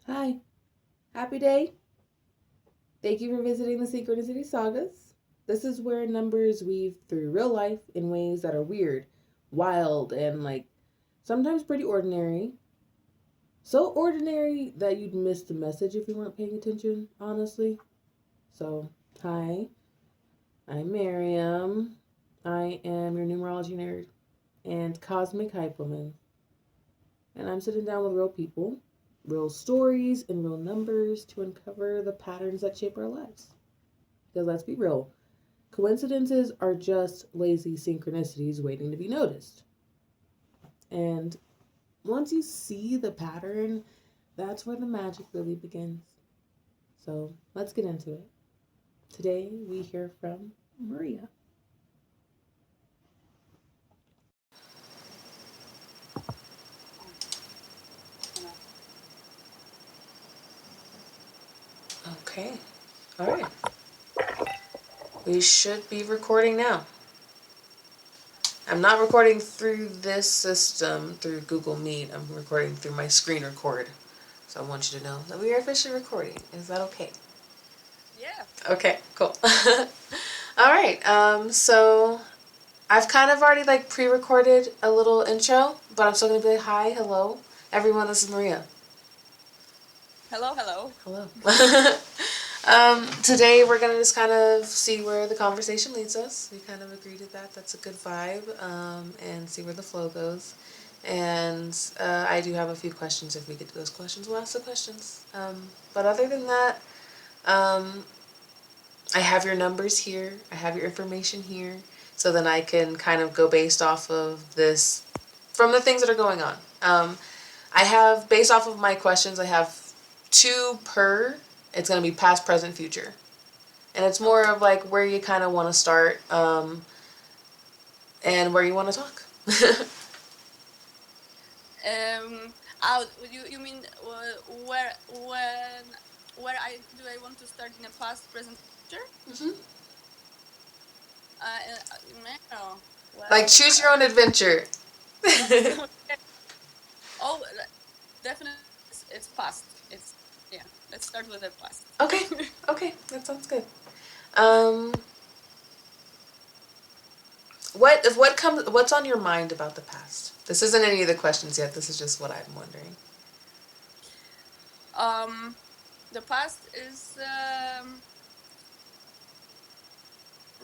Hi, happy day. Thank you for visiting the Synchronicity Sagas. This is where numbers weave through real life in ways that are weird, wild, and sometimes pretty ordinary. So ordinary that you'd miss the message if you weren't paying attention, honestly. So, hi, I'm Miriam. I am your numerology nerd and cosmic hype woman. And I'm sitting down with real people, real stories, and real numbers to uncover the patterns that shape our lives. Because let's be real, coincidences are just lazy synchronicities waiting to be noticed. And once you see the pattern, that's where the magic really begins. So let's get into it. Today we hear from Maria. Okay, all right. We should be recording now. I'm not recording through this system, through Google Meet. I'm recording through my screen record. So I want you to know that we are officially recording. Is that okay? Yeah. Okay, cool. All right. So I've kind of already pre-recorded a little intro, but I'm still gonna be like, hi, hello, everyone. This is Maria. Hello, hello. Hello. Today we're gonna just kind of see where the conversation leads us. We kind of agreed to that. That's a good vibe, and see where the flow goes. And I do have a few questions. If we get to those questions, we'll ask the questions. But other than that, um, I have your numbers here. I have your information here. So then I can kind of go based off of this from the things that are going on. I have, based off of my questions, I have two per. It's going to be past, present, future. And it's more of like where you kind of want to start, and where you want to talk. You mean where I want to start in the past, present, future? Mm-hmm. No. Well, Like choose your own adventure. okay. Oh, definitely, it's past. Yeah. Let's start with the past. Okay. Okay, that sounds good. Um, what's on your mind about the past? This isn't any of the questions yet. This is just what I'm wondering. The past is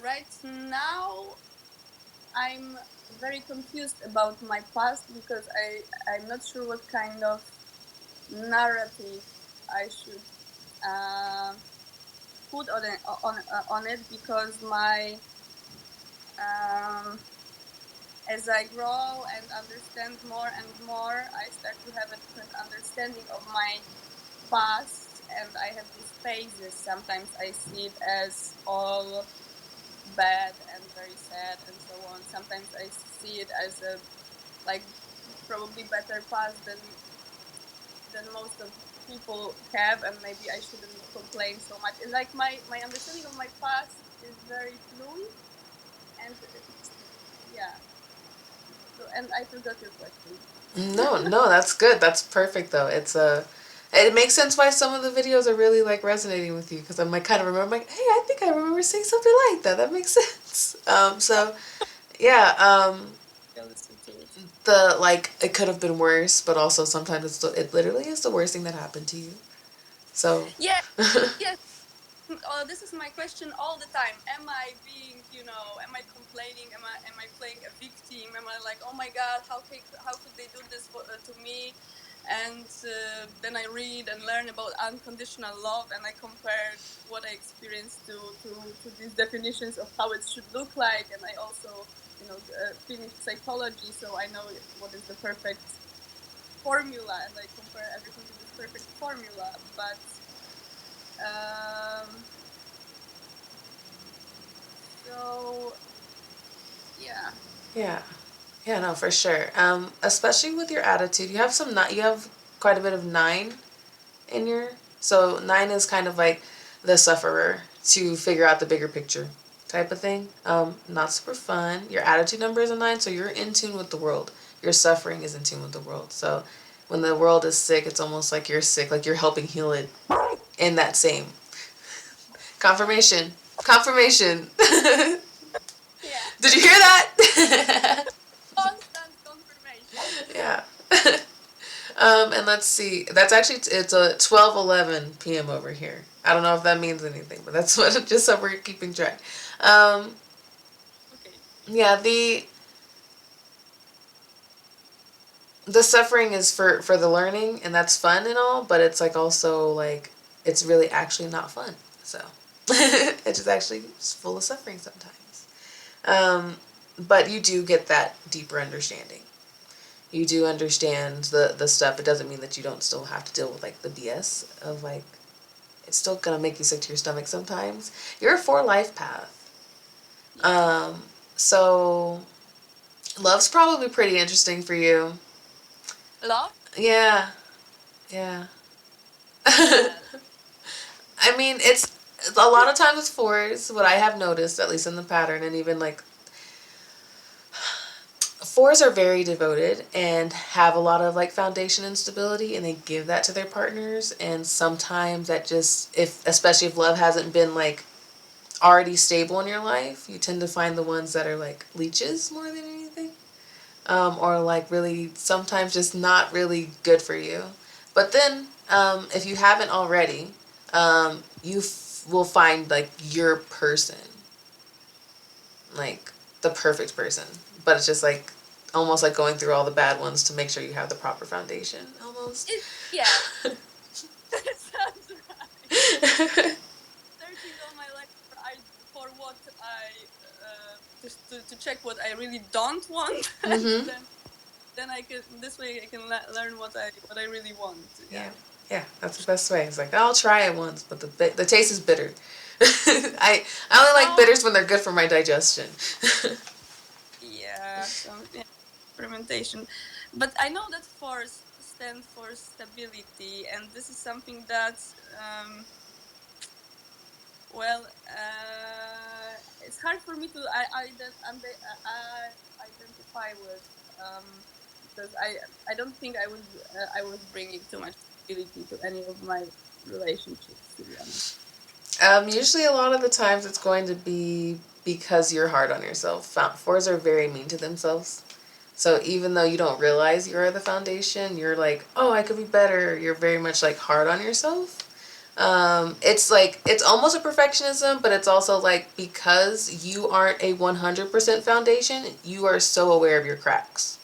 right now. I'm very confused about my past because I'm not sure what kind of narrative I should put on it because my as I grow and understand more and more, I start to have a different understanding of my past, and I have these phases. Sometimes I see it as all bad and very sad and so on. Sometimes I see it as a probably better past than most of people have, and maybe I shouldn't complain so much. And my understanding of my past is very fluid, and yeah. So, and I forgot your question. No, no, that's good. That's perfect though. It makes sense why some of the videos are really resonating with you because I'm kind of remember hey, I think I remember saying something like that. That makes sense. So yeah, Yeah, listen to it. it could have been worse, but also sometimes it literally is the worst thing that happened to you. So Yeah, yeah. This is my question all the time. Am I being, am I complaining? Am I playing a victim? Am I like, oh my God, how could they do this to me? And then I read and learn about unconditional love, and I compared what I experienced to these definitions of how it should look like. And I also, finished psychology, so I know what is the perfect formula, and I compare everything to this perfect formula. But um, so yeah. yeah, yeah, no, for sure. Especially with your attitude, you have quite a bit of nine in your. So nine is kind of like the sufferer to figure out the bigger picture type of thing. Not super fun. Your attitude number is a nine, so you're in tune with the world. your suffering is in tune with the world. So when the world is sick, it's almost like you're sick, like you're helping heal it in that same confirmation. Confirmation. Yeah. Did you hear that? Constant confirmation. Yeah. And let's see. That's actually it's a 12:11 p.m. over here. I don't know if that means anything, but that's what just so we're keeping track. Um, Okay. yeah, the suffering is for the learning, and that's fun and all, but it's like also like it's really actually not fun. So it's just actually full of suffering sometimes. But you do get that deeper understanding. You do understand the stuff. It doesn't mean that you don't still have to deal with like the BS of like it's still gonna make you sick to your stomach sometimes. You're a 4 life path. Yeah. Um, so love's probably pretty interesting for you. Love? Yeah, yeah. Well, I mean, it's a lot of times with 4s. What I have noticed, at least in the pattern, and even like 4s are very devoted and have a lot of like foundation and stability, and they give that to their partners. And sometimes that just, if especially if love hasn't been like already stable in your life, you tend to find the ones that are like leeches more than anything, or like really sometimes just not really good for you. But then, if you haven't already, will find like your person, like the perfect person. But it's just like almost like going through all the bad ones to make sure you have the proper foundation, almost. yeah, that sounds right. Searching all my life for what I just to check what I really don't want, and Mm-hmm. then I can this way I can learn what I really want. Yeah. Yeah, yeah, that's the best way. It's like I'll try it once, but the taste is bitter. I only like Oh, bitters when they're good for my digestion. yeah. So yeah, experimentation, but I know that force stand for stability, and this is something that well, it's hard for me to identify with because I don't think I was bringing too much stability to any of my relationships, to be honest. Usually, a lot of the times, it's going to be because you're hard on yourself. 4s are very mean to themselves. So even though you don't realize you're the foundation, you're like, oh, I could be better. You're very much like hard on yourself. It's like it's almost a perfectionism, but it's also like because you aren't a 100% foundation, you are so aware of your cracks.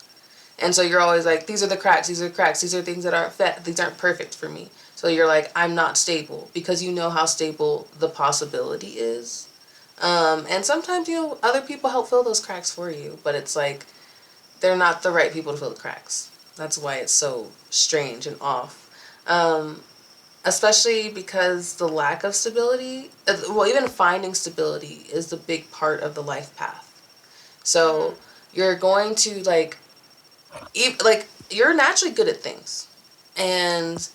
And so you're always like, these are the cracks, these are the cracks, these are things that aren't fit, these aren't perfect for me. So you're like, I'm not stable because you know how stable the possibility is. And sometimes, other people help fill those cracks for you, but it's like, they're not the right people to fill the cracks. That's why it's so strange and off. Especially because the lack of stability, well, even finding stability is the big part of the life path. So Mm. you're going to like you're naturally good at things, and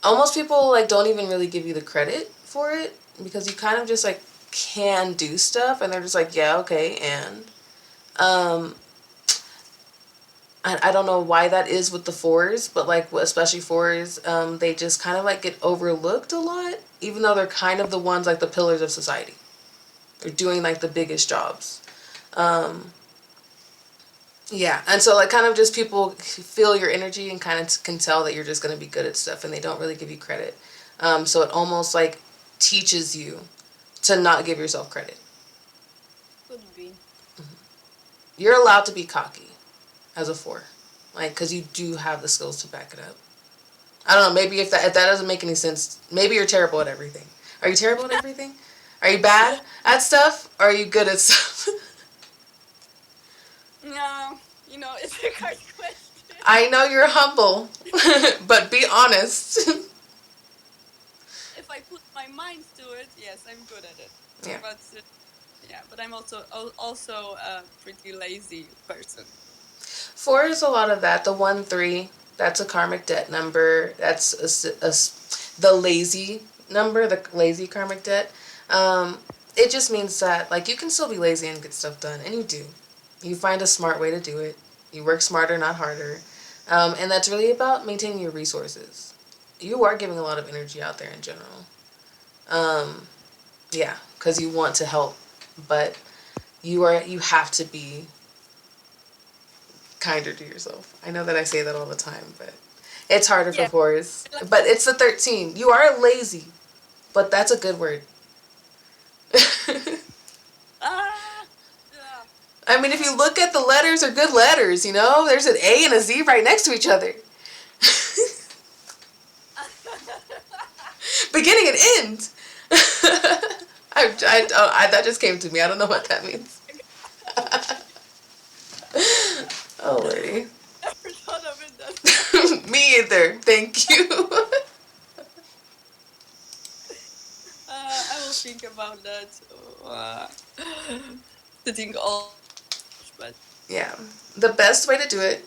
almost people like don't even really give you the credit for it because you kind of just like can do stuff, and they're just like, yeah, okay. And um I don't know why that is with the 4s, but like especially 4s, they just kind of like get overlooked a lot, even though they're kind of the ones like the pillars of society. They're doing like the biggest jobs. um Yeah, and so like kind of just people feel your energy and kind of can tell that you're just going to be good at stuff, and they don't really give you credit. So it almost like teaches you to not give yourself credit. Could be. You're allowed to be cocky as a 4, like because you do have the skills to back it up. I don't know. Maybe if that doesn't make any sense, maybe you're terrible at everything. Are you terrible at everything? Are you bad at stuff? Or are you good at stuff? No, it's a hard question. I know you're humble, but be honest. If I put my mind to it, yes, I'm good at it. Yeah. But yeah, but I'm also a pretty lazy person. 4 is a lot of that. The 1-3, that's a karmic debt number. That's the lazy number, the lazy karmic debt. It just means that like you can still be lazy and get stuff done, and you do. You find a smart way to do it. You work smarter, not harder. And that's really about maintaining your resources. You are giving a lot of energy out there in general. Um, yeah, because you want to help, but you have to be kinder to yourself. I know that I say that all the time, but it's harder for Yeah. fours. But it's the 13. You are lazy, but that's a good word. Ah, yeah. I mean, if you look at the letters, are good letters, you know? There's an A and a Z right next to each other. Beginning and end. That just came to me. I don't know what that means. Oh, lordy. Never thought of it that way. Me either. Thank you. I will think about that. Sitting all, but Yeah. The best way to do it,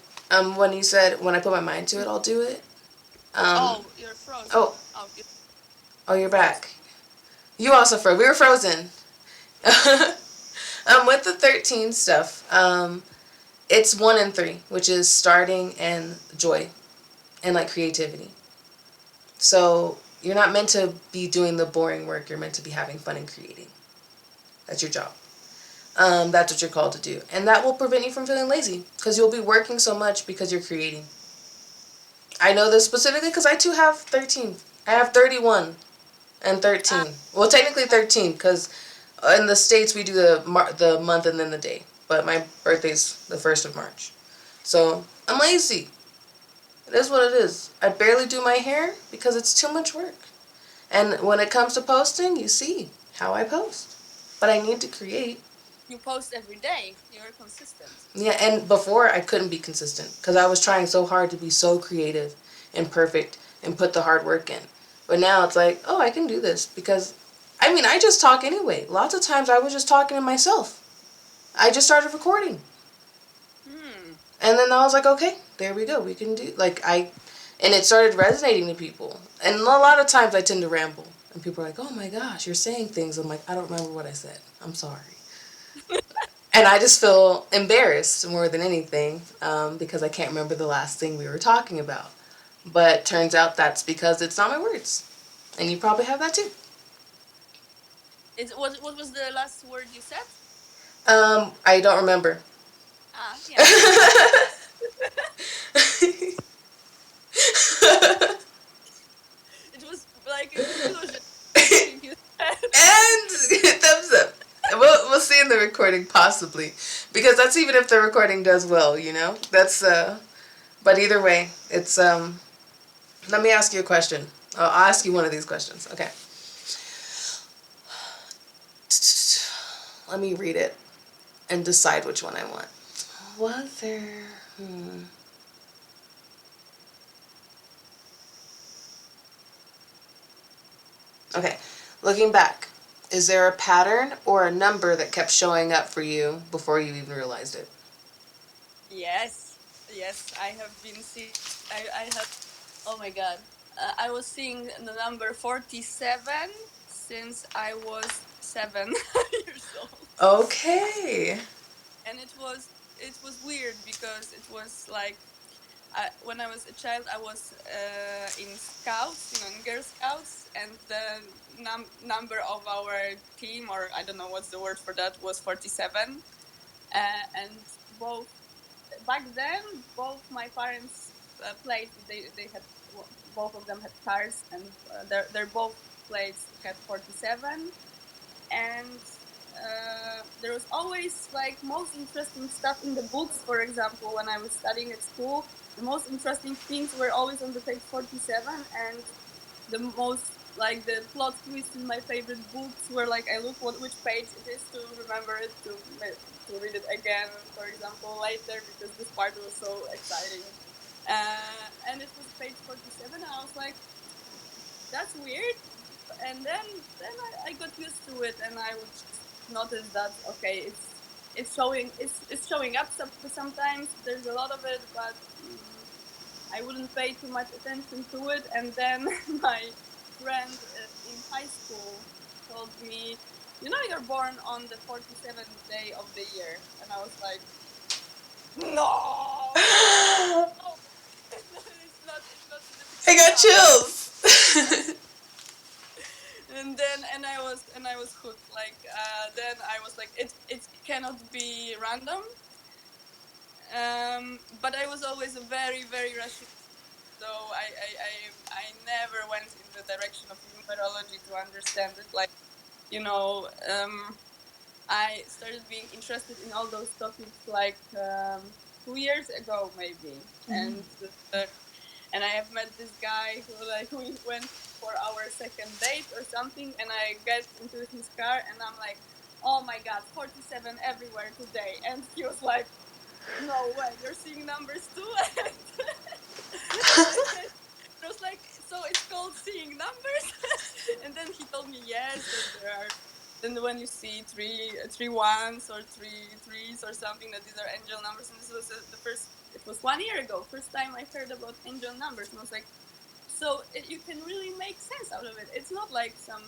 when you said, when I put my mind to it, I'll do it. Um, oh, you're frozen. oh, Oh, you oh, you're froze. back. You also froze. We were frozen. With the 13 stuff, it's 1 and 3, which is starting and joy and like creativity. So you're not meant to be doing the boring work. You're meant to be having fun and creating. That's your job. That's what you're called to do. And that will prevent you from feeling lazy because you'll be working so much because you're creating. I know this specifically because I too have 13. I have 31 and Ah, 13. Well, technically 13 because in the States we do the month and then the day. But my birthday's the 1st of March. So I'm lazy. It is what it is. I barely do my hair because it's too much work. And when it comes to posting, you see how I post. But I need to create. you post every day. You're consistent. Yeah, and before I couldn't be consistent because I was trying so hard to be so creative and perfect and put the hard work in. But now it's like, oh, I can do this because, I mean, I just talk anyway. Lots of times I was just talking to myself. I just started recording. Hmm. And then I was like, okay, there we go. We can do, and it started resonating to people. And a lot of times I tend to ramble. And people are like, oh my gosh, you're saying things. I'm like, I don't remember what I said. I'm sorry. And I just feel embarrassed more than anything because I can't remember the last thing we were talking about. But turns out that's because it's not my words. And you probably have that too. What was the last word you said? I don't remember. Ah, yeah, me too. It was like a conclusion. Everything you said. And thumbs up. We'll see in the recording possibly, because that's even if the recording does well, you know. That's But either way, it's Let me ask you a question. I'll ask you one of these questions. Okay. Let me read it and decide which one I want. Was there? Okay. Looking back, is there a pattern or a number that kept showing up for you before you even realized it? Yes, yes, I have been seeing. I have. Oh my god, I was seeing the number 47 since I was 7 years old, Okay. and it was weird because it was like when I was a child, I was in scouts, in Girl Scouts, and the number of our team, or I don't know what's the word for that, was 47. And both back then, both my parents played. They had both of them had cars, and their both plates had 47. And there was always like most interesting stuff in the books. For example, when I was studying at school, the most interesting things were always on the page 47, and the most like the plot twists in my favorite books were like I look which page it is to remember it to read it again, for example, later, because this part was so exciting. And it was page 47, and I was like, that's weird. And then I got used to it, and I would just notice that okay, it's showing up sometimes. There's a lot of it, but I wouldn't pay too much attention to it. And then my friend in high school told me, you're born on the 47th day of the year. And I was like, no. childhood. Like then I was like, it cannot be random. But I was always a very very rational. So I never went in the direction of numerology to understand it. Like you know, I started being interested in all those topics like 2 years ago maybe, uh, and I have met this guy who like we went for our second date or something, and I get into his car and I'm like, oh my god, 47 everywhere today, and he was like, no way, you're seeing numbers too. And I said, I was like, so it's called seeing numbers. And then he told me yes, that there are, then when you see three ones or three threes or something, that these are angel numbers. And this was the first, it was 1 year ago, first time I heard about angel numbers. And I was like, so you can really make sense out of it. It's not like some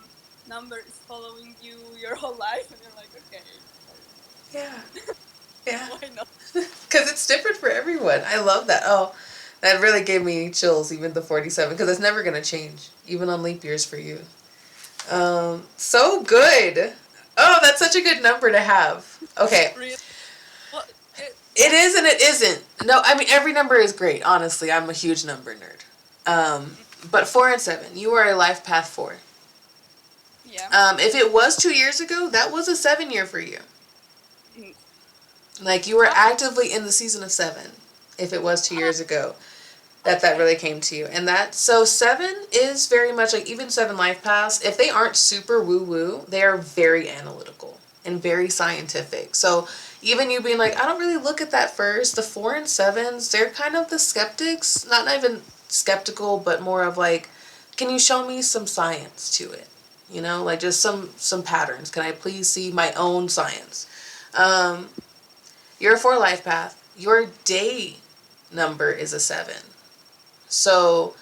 number is following you your whole life and you're like, okay, Yeah. Yeah. why not? Because it's different for everyone. I love that. Oh, that really gave me chills, even the 47, because it's never going to change, even on leap years for you. So good. Oh, that's such a good number to have. Okay. Really? Well, It is and it isn't. No, I mean, every number is great, honestly. I'm a huge number nerd. But 4 and 7, you are a life path 4. yeah. If it was 2 years ago, that was a 7 year for you. Mm. Like, you were Oh, actively in the season of 7, if it was 2 years ago. That okay. really came to you. And that, so 7 is very much like, even 7 life paths, if they aren't super woo woo, they are very analytical and very scientific. So even you being like, I don't really look at that first, the 4 and 7s, they're kind of the skeptics, not even skeptical, but more of like, can you show me some science to it? You know, like just some patterns. Can I please see my own science? Um, you're a 4 life path. Your day number is a 7. So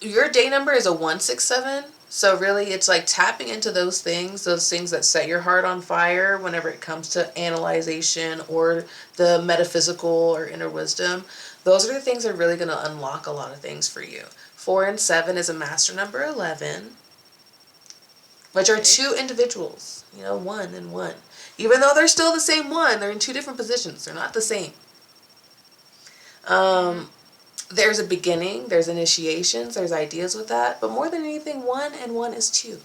your day number is a 167. So really it's like tapping into those things that set your heart on fire whenever it comes to analyzation or the metaphysical or inner wisdom. Those are the things that are really going to unlock a lot of things for you. 4 and 7 is a master number 11, which are Okay. two individuals, 1 and 1. Even though they're still the same one, they're in two different positions. They're not the same. Mm-hmm. There's a beginning, there's initiations, there's ideas with that, but more than anything, 1 and 1 is 2.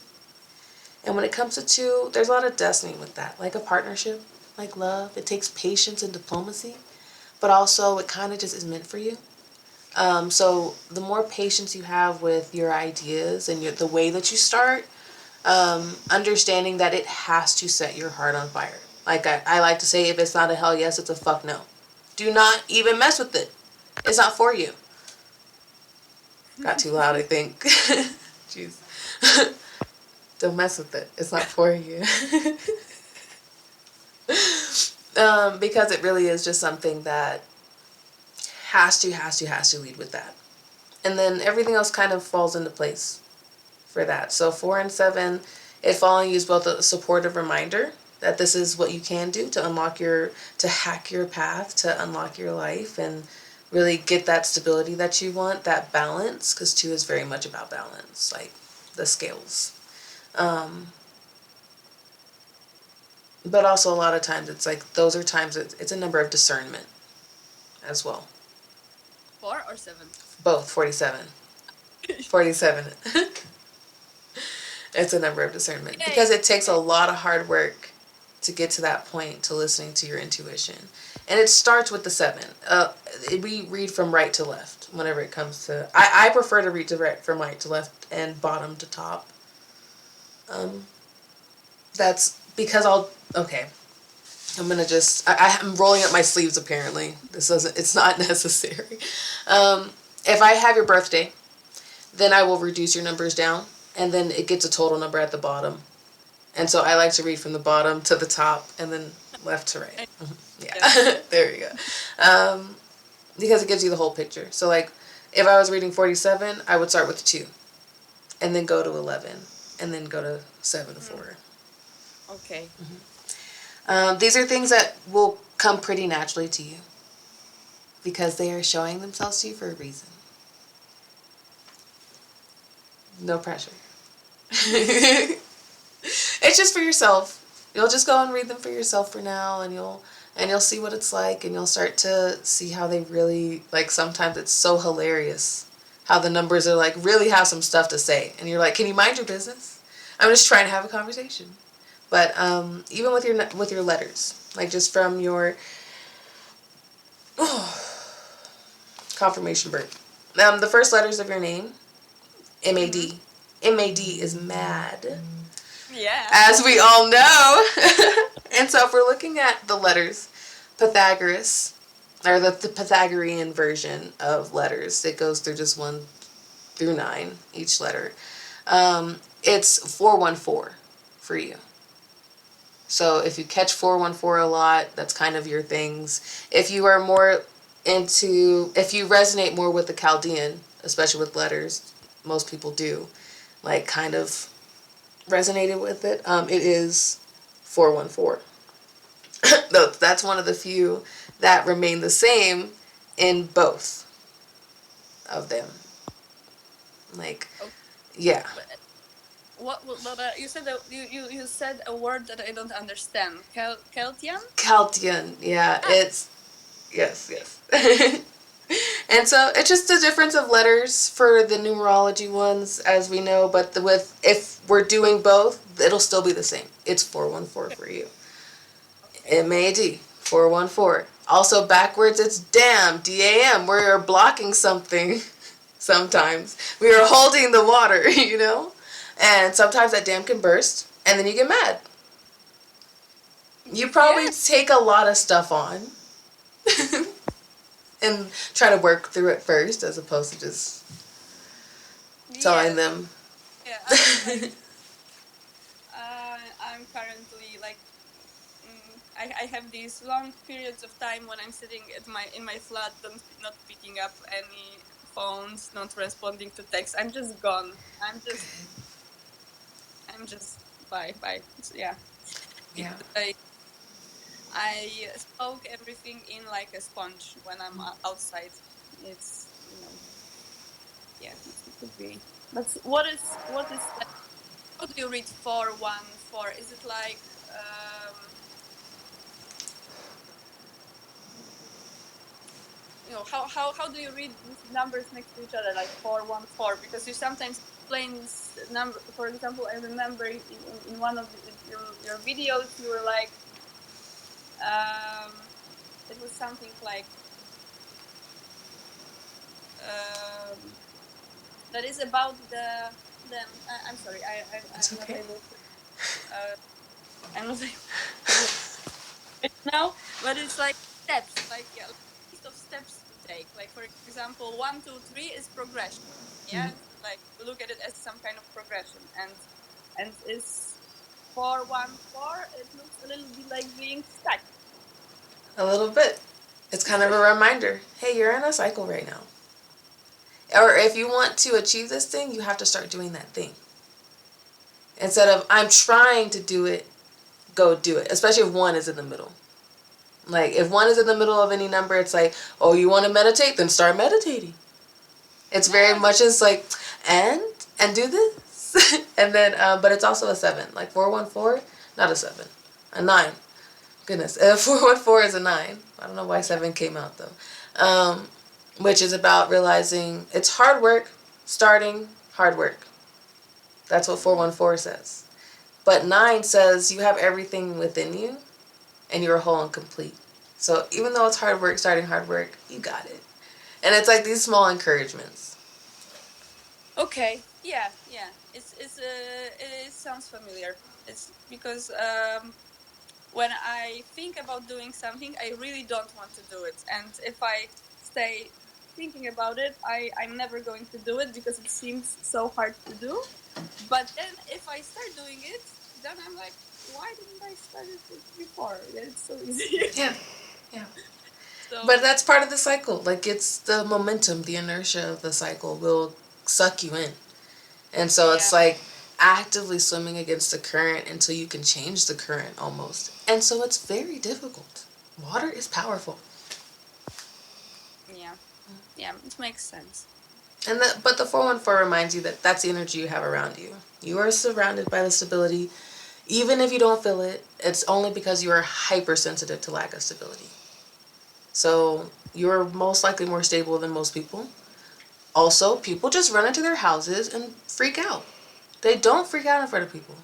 And when it comes to 2, there's a lot of destiny with that, like a partnership, like love. It takes patience and diplomacy, but also it kind of just is meant for you. So the more patience you have with your ideas and the way that you start, understanding that it has to set your heart on fire. Like I like to say, if it's not a hell yes, it's a fuck no. Do not even mess with it. It's not for you. Got too loud, I think. Jeez. Don't mess with it. It's not for you. Because it really is just something that has to lead with that. And then everything else kind of falls into place for that. So 4 and 7, it following you is both a supportive reminder that this is what you can do to to hack your path, to unlock your life, and really get that stability that you want, that balance, because 2 is very much about balance, like the scales. But also a lot of times it's like, those are times it's a number of discernment as well. 4 or 7? Both, 47. 47. It's a number of discernment Yay. because it takes a Okay. lot of hard work to get to that point, to listening to your intuition. And it starts with the 7. We read from right to left whenever it comes to, I prefer to read from right to left and bottom to top. That's because okay, I'm gonna I'm rolling up my sleeves apparently. It's not necessary. If I have your birthday, then I will reduce your numbers down, and then it gets a total number at the bottom. And so I like to read from the bottom to the top, and then left to right. Yes. Yeah, there you go. Because it gives you the whole picture. So like, if I was reading 47, I would start with 2, and then go to 11, and then go to 7 to 4. Okay. These are things that will come pretty naturally to you because they are showing themselves to you for a reason. No pressure. It's just for yourself. You'll just go and read them for yourself for now, and you'll see what it's like, and you'll start to see how they really, like, sometimes it's so hilarious how the numbers are like really have some stuff to say, and you're like, can you mind your business? I'm just trying to have a conversation. But even with your letters, like just from your confirmation birth, the first letters of your name, Mm-hmm. MAD. MAD is mad, Yeah. as we all know. And so if we're looking at the letters, Pythagoras, or the Pythagorean version of letters, it goes through just 1 through 9, each letter. It's 414 for you. So if you catch 414 a lot, that's kind of your things. If you are more if you resonate more with the Chaldean, especially with letters, most people do, like kind of resonated with it, it is 414. Though that's one of the few that remain the same in both of them. Like, Okay. yeah. But what you said that you said a word that I don't understand. Celtian? Chaldean, yeah, Ah, it's, yes, yes. And so it's just a difference of letters for the numerology ones, as we know, but with if we're doing both, it'll still be the same. It's 414 for you. okay. MAD, 414. Also backwards, it's damn, DAM. We're blocking something sometimes. We are holding the water, you know? And sometimes that dam can burst, and then you get mad. You Yeah. probably take a lot of stuff on and try to work through it first, as opposed to just telling Yeah. them. Yeah. I'm like I'm currently like I have these long periods of time when I'm sitting at my in my flat, not picking up any phones, not responding to texts. I'm just gone. I'm just bye bye. So, yeah. It, Yeah. I soak everything in like a sponge when I'm outside. It's yeah, it could be. But what is like? How do you read 414? Is it like how do you read these numbers next to each other like 414? Because you sometimes explain this number. For example, I remember in one of your videos you were like it was something like um, that is about I'm sorry, It's I'm not okay. able to uh, I'm not able to now, but it's like steps, like yeah, like list of steps to take. Like for example, 1, 2, 3 is progression. Yeah, like look at it as some kind of progression, and is 414. It looks a little bit like being stuck. A little bit. It's kind of a reminder. Hey, you're in a cycle right now. Or if you want to achieve this thing, you have to start doing that thing. Instead of, I'm trying to do it, go do it. Especially if one is in the middle. Like, if one is in the middle of any number, it's like, oh, you want to meditate? Then start meditating. It's very Yes. much as like, and, and do this. And then, but it's also a 7. Like 414, not a 7. A 9. Goodness. 414 is a 9. I don't know why Yeah. 7 came out though. Which is about realizing it's hard work, starting hard work. That's what 414 says. But 9 says you have everything within you and you're whole and complete. So even though it's hard work, starting hard work, you got it. And it's like these small encouragements. Okay. Yeah. Yeah. It sounds familiar. It's because when I think about doing something, I really don't want to do it. And if I stay thinking about it, I'm never going to do it because it seems so hard to do. But then if I start doing it, then I'm like, why didn't I start it before? Yeah, it's so easy. Yeah. Yeah. But So, that's part of the cycle. Like it's the momentum, the inertia of the cycle will suck you in. And so yeah, it's like actively swimming against the current until you can change the current almost. And so it's very difficult. Water is powerful. yeah, yeah, it makes sense. But the 414 reminds you that that's the energy you have around you. You are surrounded by the stability. Even if you don't feel it, it's only because you are hypersensitive to lack of stability. So you're most likely more stable than most people. Also, people just run into their houses and freak out. They don't freak out in front of people.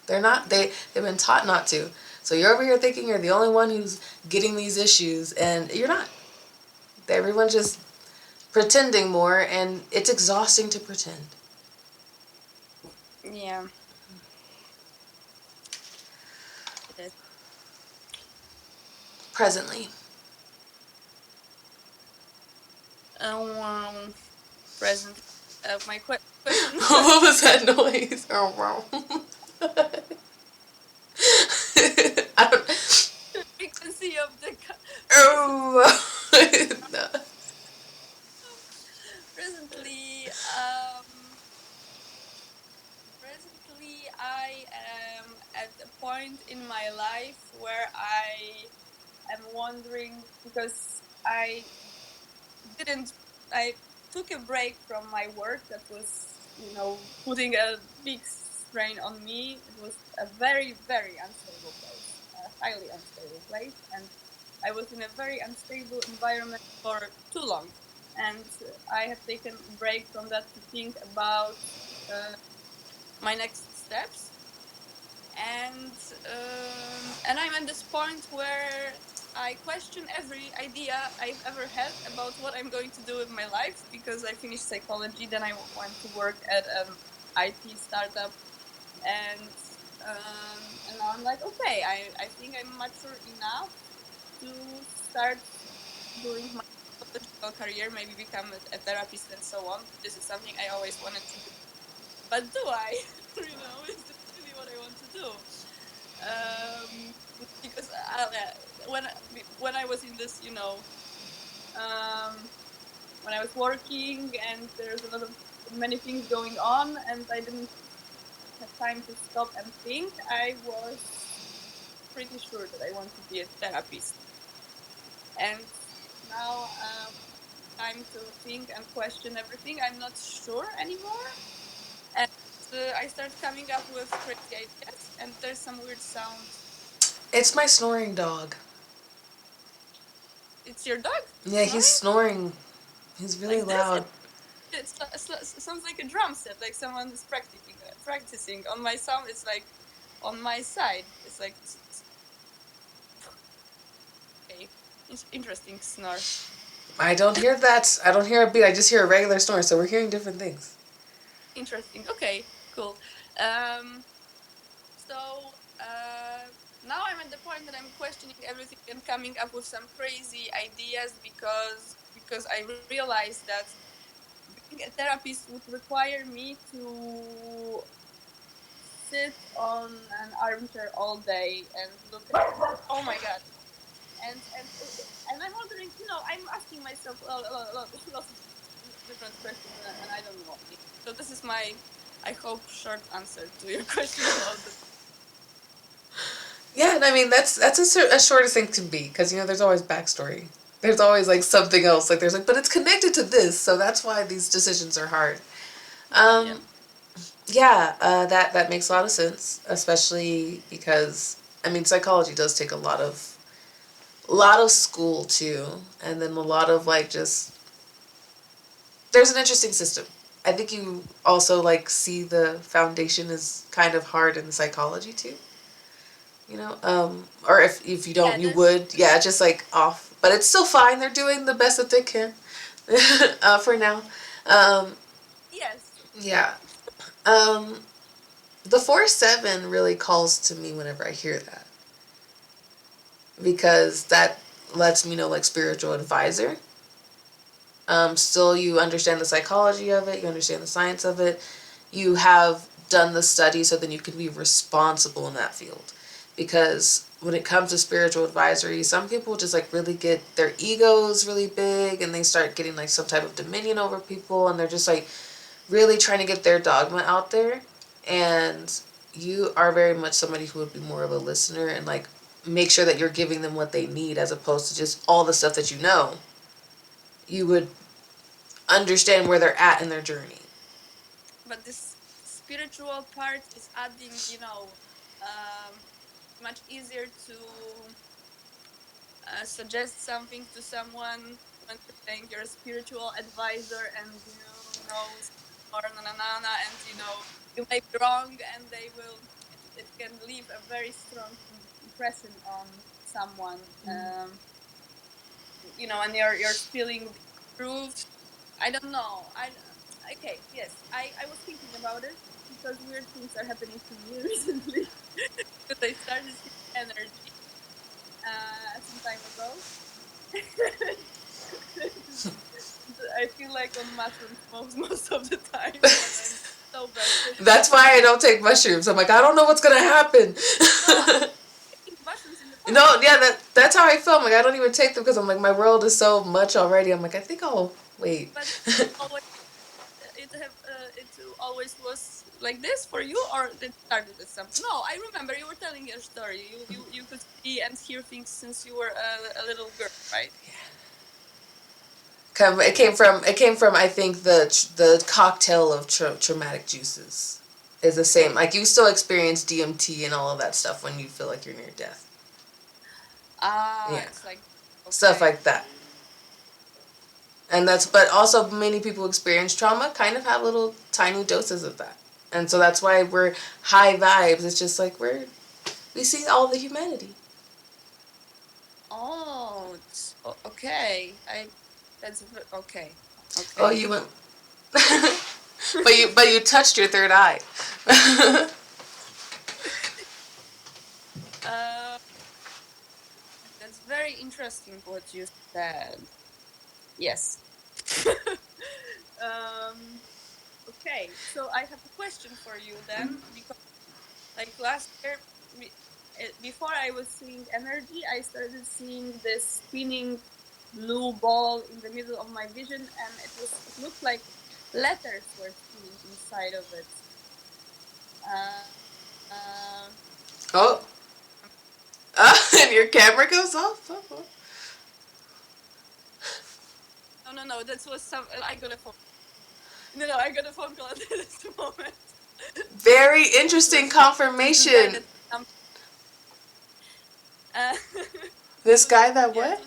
They're not. They've been taught not to. So you're over here thinking you're the only one who's getting these issues, and you're not. Everyone's just pretending more, and it's exhausting to pretend. Yeah, it is. Presently. Um, Present. My question What was that noise? Oh wow. I don't. frequency of the present. Oh. No. Presently, presently, I am at a point in my life where I am wondering because didn't I took a break from my work that was, putting a big strain on me. It was a very, very unstable place, a highly unstable place, and I was in a very unstable environment for too long. And I have taken a break from that to think about uh, my next steps, and and I'm at this point where I question every idea I've ever had about what I'm going to do with my life because I finished psychology, then I went to work at an IT startup, and and now I'm like, okay, I think I'm mature enough to start doing my psychological career, maybe become a therapist and so on. This is something I always wanted to do, but do I? Is this really what I want to do? um, because when when I was in this, um, when I was working and there's a lot of many things going on, and I didn't have time to stop and think. I was pretty sure that I want to be a therapist, and now time to think and question everything. I'm not sure anymore, and I start coming up with crazy ideas, and there's some weird sound. It's my snoring dog. It's your dog Yeah, he's snoring snoring. He's really like this. loud. It sounds like a drum set, like someone is practicing. On my sound, it's like on my side. It's like okay, it's interesting snore. I don't hear that. I don't hear a beat. I just hear a regular snore. So we're hearing different things. Interesting. Okay, cool. Um, so now I'm at the point that I'm questioning everything and coming up with some crazy ideas because I realized that being a therapist would require me to sit on an armchair all day and look at oh my god and I'm wondering, I'm asking myself lots of different questions, and I don't know. So this is my, I hope, short answer to your question about the. Yeah, and I mean that's a shortest thing to be because there's always backstory. There's always like something else. Like there's like, but it's connected to this, so that's why these decisions are hard. Yeah. Um, yeah, that makes a lot of sense, especially because I mean psychology does take a lot of school too, and then a lot of like just there's an interesting system. I think you also like see the foundation is kind of hard in psychology too. Or if you Yeah, don't, you there's would. Yeah, just like off, but it's still fine. They're doing the best that they can for now. Um, yes. yeah. Um, the 4-7 really calls to me whenever I hear that because that lets me know like spiritual advisor. Still, you understand the psychology of it. You understand the science of it. You have done the study so then you can be responsible in that field. Because when it comes to spiritual advisory, some people just like really get their egos really big and they start getting like some type of dominion over people and they're just like really trying to get their dogma out there. And you are very much somebody who would be more of a listener and like make sure that you're giving them what they need as opposed to just all the stuff that you know. You would understand where they're at in their journey. But this spiritual part is adding, much easier to suggest something to someone when you're saying you're a spiritual advisor and you know or na na na na, and you may be wrong, and they will. It can leave a very strong impression on someone. And you're spilling the truth. I don't know. Okay. Yes, I was thinking about it because weird things are happening to me recently. Because I started seeing energy some time ago. I feel like on mushrooms most of the time, and I'm sober. That's why I don't take mushrooms. I'm like, I don't know what's gonna happen. No, I taking mushrooms in the past. No, yeah, that's how I feel. I'm like, I don't even take them because I'm like, my world is so much already. I'm like, I think I'll wait. But always it always was like this for you, or it started as something. No, I remember you were telling your story. You could see and hear things since you were a little girl, right? It came from I think the cocktail of traumatic juices is the same. Like you still experience DMT and all of that stuff when you feel like you're near death. Ah, Yeah, it's like stuff okay. like that. And that's but also many people experience trauma kind of have little tiny doses of that, and so that's why we're high vibes. It's just like we see all the humanity. Oh, okay. Okay. Oh, Okay. you went, but you touched your third eye. uh, that's very interesting what you said. Yes. um. Okay. So I have a question for you then, because like last year, before I was seeing energy, I started seeing this spinning blue ball in the middle of my vision, and it looked like letters were spinning inside of it. Uh, uh, Oh, and your camera goes off. Oh. no. That was some. I got a phone. No, I got a phone call at this moment. Very It interesting was this guy confirmation. that. Uh, This guy that yeah, what?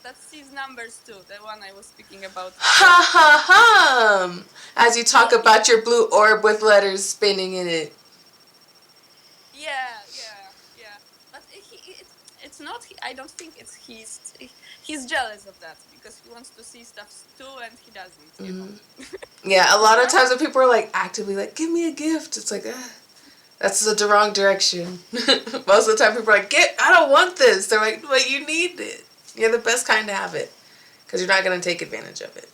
that sees numbers too. The one I was speaking about before. Ha ha ha! As you talk So about your blue orb with letters spinning in it. yeah. But it's not. I don't think it's he's jealous of that because he wants to see stuff too, and he doesn't. Yeah, a lot of No. times when people are like actively like, give me a gift, it's like, that's the wrong direction. Most of the time people are like, I don't want this. They're like, but you need it. You're the best kind to have it because you're not going to take advantage of it.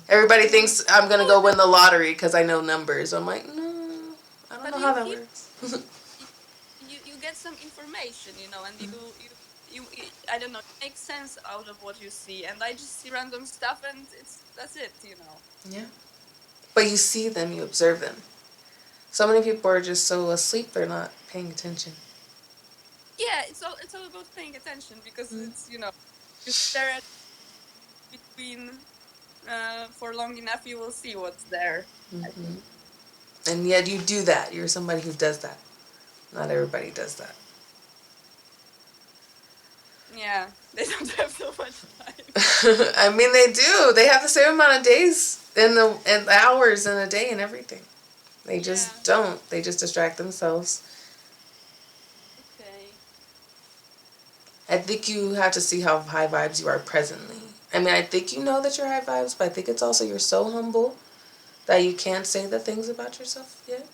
Everybody thinks I'm going to No, go win the lottery because I know numbers. I'm like, no, I don't but know how you that hear works. you get some information, and I don't know, make sense out of what you see, and I just see random stuff, and that's it. Yeah. But you see them, you observe them. So many people are just so asleep they're not paying attention. Yeah, it's all about paying attention because it's you stare at between for long enough, you will see what's there. I think. And yet you do that. You're somebody who does that. Not everybody does that. Yeah, they don't have so much time. I mean, they do. They have the same amount of days and hours in a day and everything. They Yeah. just don't. They just distract themselves. Okay. I think you have to see how high vibes you are presently. I mean, I think you know that you're high vibes, but I think it's also you're so humble that you can't say the things about yourself yet.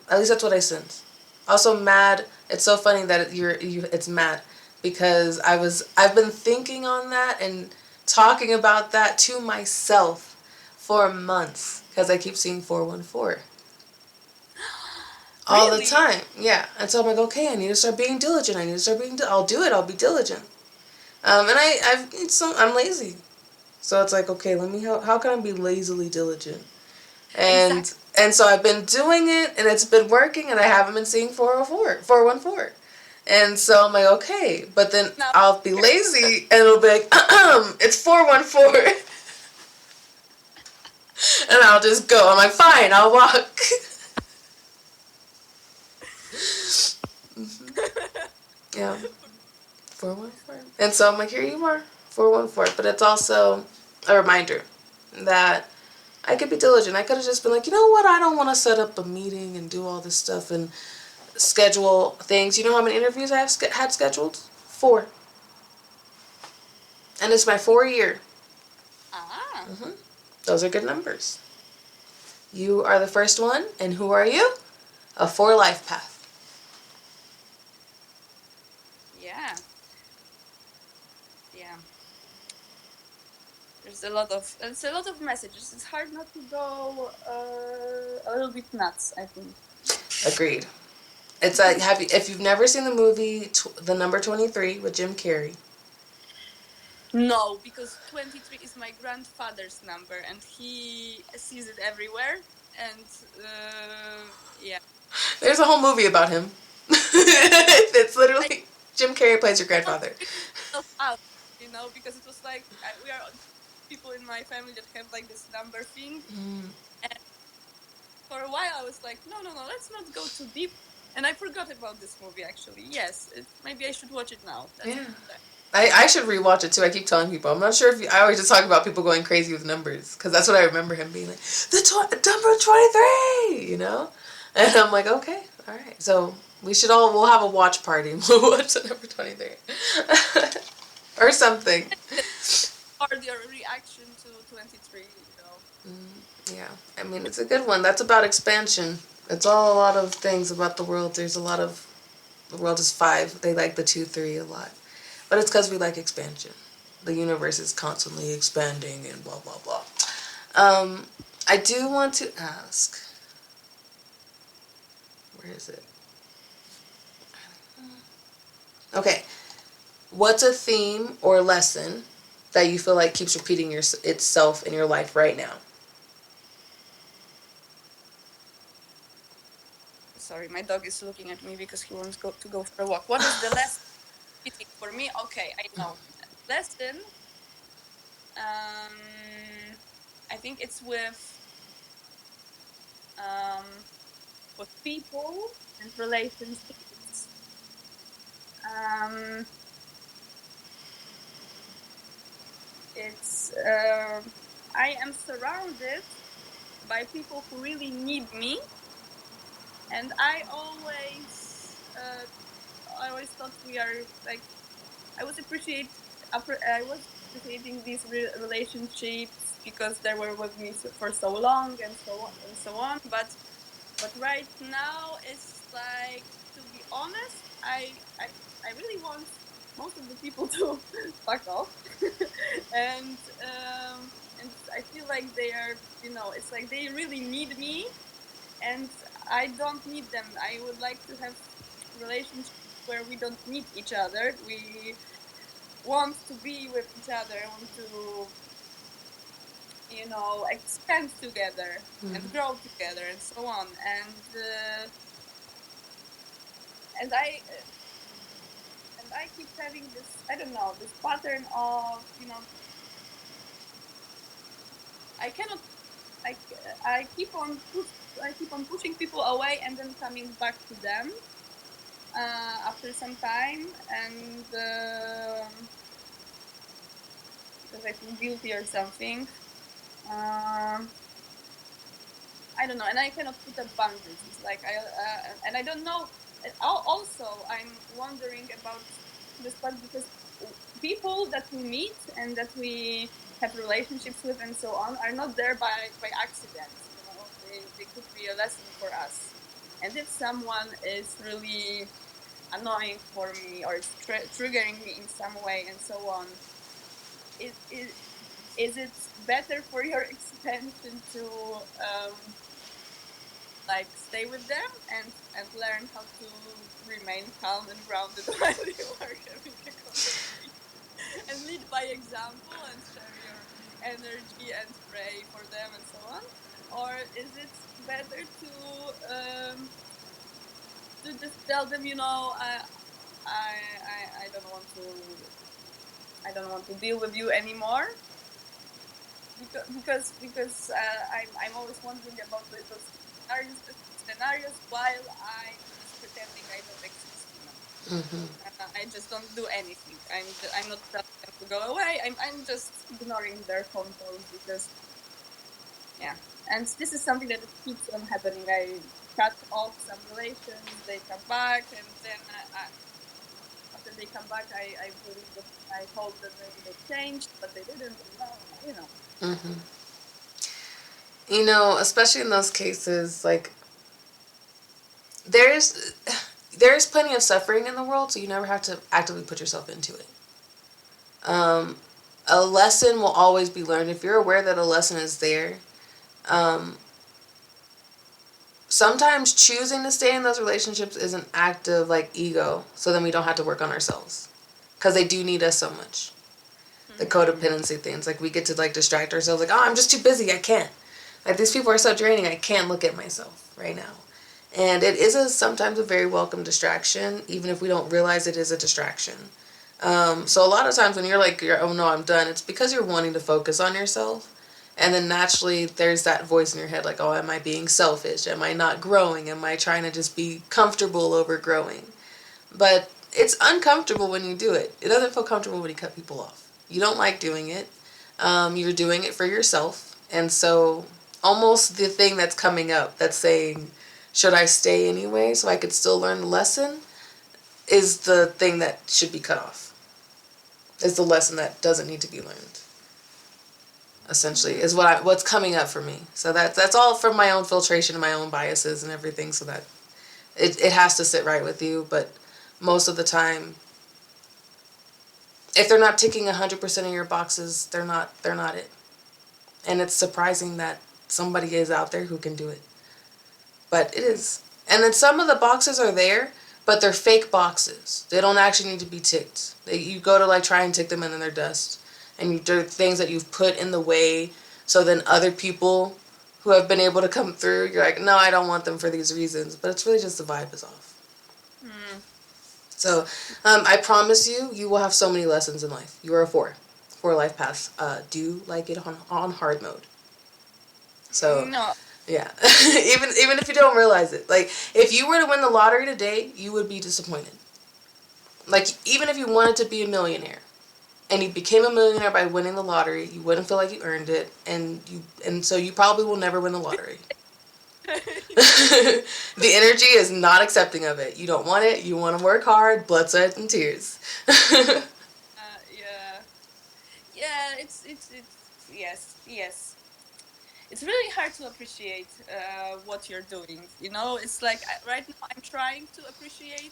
At least that's what I sense. Also, mad. It's so funny that it's mad because I've been thinking on that and talking about that to myself for months because I keep seeing 414 all the Really? time. Yeah, and so I'm like, okay, I need to start being diligent. I need to start being. I'll do it. I'll be diligent. And I'm lazy, so it's like, okay, let me. How can I be lazily diligent? Exactly. And so I've been doing it, and it's been working, and I haven't been seeing 414. And so I'm like, okay, but then Now, I'll be lazy, and it'll be like, it's 414, and I'll just go. I'm like, fine, I'll walk. Yeah, 414. And so I'm like, here you are, 414. But it's also a reminder that I could be diligent. I could have just been like, you know what? I don't want to set up a meeting and do all this stuff and schedule things. You know how many interviews I have had scheduled? 4. And it's my 4 year. Ah, Those are good numbers. You are the first one. And who are you? A 4 life path. yeah, yeah. There's a lot of messages. It's hard not to go a little bit nuts, I think. Agreed. It's like, if you've never seen the movie The Number 23 with Jim Carrey. No, because 23 is my grandfather's number, and he sees it everywhere. And yeah, There's a whole movie about him. It's I literally Jim Carrey plays your cannot grandfather. figure myself out, because it was like we are people in my family that have like this number thing, and for a while I was like, no, no, no, let's not go too deep. And I forgot about this movie actually. Yes, maybe I should watch it now. That's Yeah. I should rewatch it too. I keep telling people. I'm not sure if I always just talk about people going crazy with numbers because that's what I remember him being like number 23, and I'm like, okay, all right. So we'll have a watch party. We'll watch the number 23 or something. or your reaction to 23. Yeah, I mean it's a good one. That's about expansion. It's all a lot of things about the world. There's a lot of the world is 5. They like the 2-3 a lot. But it's because we like expansion. The universe is constantly expanding and blah, blah, blah. I do want to ask, where is it? Okay. What's a theme or lesson that you feel like keeps repeating itself in your life right now? Sorry, my dog is looking at me because he wants to go for a walk. What is the lesson fitting for me? Okay, I know. Lesson, I think it's with people and relationships. Um, it's I am surrounded by people who really need me, and I always thought we are like I was appreciating these relationships because they were with me for so long and so on. But right now it's like, to be honest, I really want most of the people to fuck off, and I feel like they are, it's like they really need me, and I don't need them. I would like to have relationships where we don't need each other. We want to be with each other, want to, expand together and grow together and so on. And I keep having this, I don't know, this pattern of, I cannot, I, I keep on pushing people away and then coming back to them after some time, and because I feel guilty or something. I don't know, and I cannot put up boundaries. It's like and I don't know. Also, I'm wondering about this part because people that we meet and that we have relationships with and so on are not there by accident. They could be a lesson for us. And if someone is really annoying for me or is triggering me in some way and so on, is is it better for your expansion to like stay with them and learn how to remain calm and grounded while you are having a conversation and lead by example and share your energy and pray for them and so on? Or is it better to just tell them, I don't want to deal with you anymore, because I'm always wondering about those scenarios while I'm pretending I don't exist. Mm-hmm. I just don't do anything. I'm not telling them to go away. I'm just ignoring their phone calls because yeah. And this is something that keeps on happening. I cut off some relations. They come back, and then after they come back, I believe that I hope that they changed, but they didn't. And no. Mm-hmm. Especially in those cases, like there's there's plenty of suffering in the world, so you never have to actively put yourself into it. Um, a lesson will always be learned if you're aware that a lesson is there. Um, Sometimes choosing to stay in those relationships is an act of like ego, so then we don't have to work on ourselves because they do need us so much. The Mm-hmm. codependency things, like we get to like distract ourselves, like, oh, I'm just too busy, I can't. Like these people are so draining, I can't look at myself right now. And it is sometimes a very welcome distraction, even if we don't realize it is a distraction. So a lot of times when oh no, I'm done, it's because you're wanting to focus on yourself. And then naturally there's that voice in your head like, oh, am I being selfish? Am I not growing? Am I trying to just be comfortable over growing? But it's uncomfortable when you do it. It doesn't feel comfortable when you cut people off. You don't like doing it. You're doing it for yourself. And so almost the thing that's coming up that's saying, should I stay anyway so I could still learn the lesson, is the thing that should be cut off. Is the lesson that doesn't need to be learned. Essentially, is what's coming up for me. So that's all from my own filtration and my own biases and everything. So that it has to sit right with you. But most of the time, if they're not ticking 100% of your boxes, they're not it. And it's surprising that somebody is out there who can do it. But it is. And then some of the boxes are there, but they're fake boxes. They don't actually need to be ticked. You go to like try and tick them and then they're dust. And they're things that you've put in the way, so then other people who have been able to come through, you're like, no, I don't want them for these reasons. But it's really just the vibe is off. Mm. So I promise you, you will have so many lessons in life. You are a four life paths. Do like it on hard mode. So No. yeah, even if you don't realize it, like if you were to win the lottery today, you would be disappointed. Like even if you wanted to be a millionaire and you became a millionaire by winning the lottery, you wouldn't feel like you earned it, and so you probably will never win the lottery. The energy is not accepting of it. You don't want it. You want to work hard, blood, sweat, and tears. Yeah. Yeah. It's yes. It's really hard to appreciate what you're doing. It's like right now I'm trying to appreciate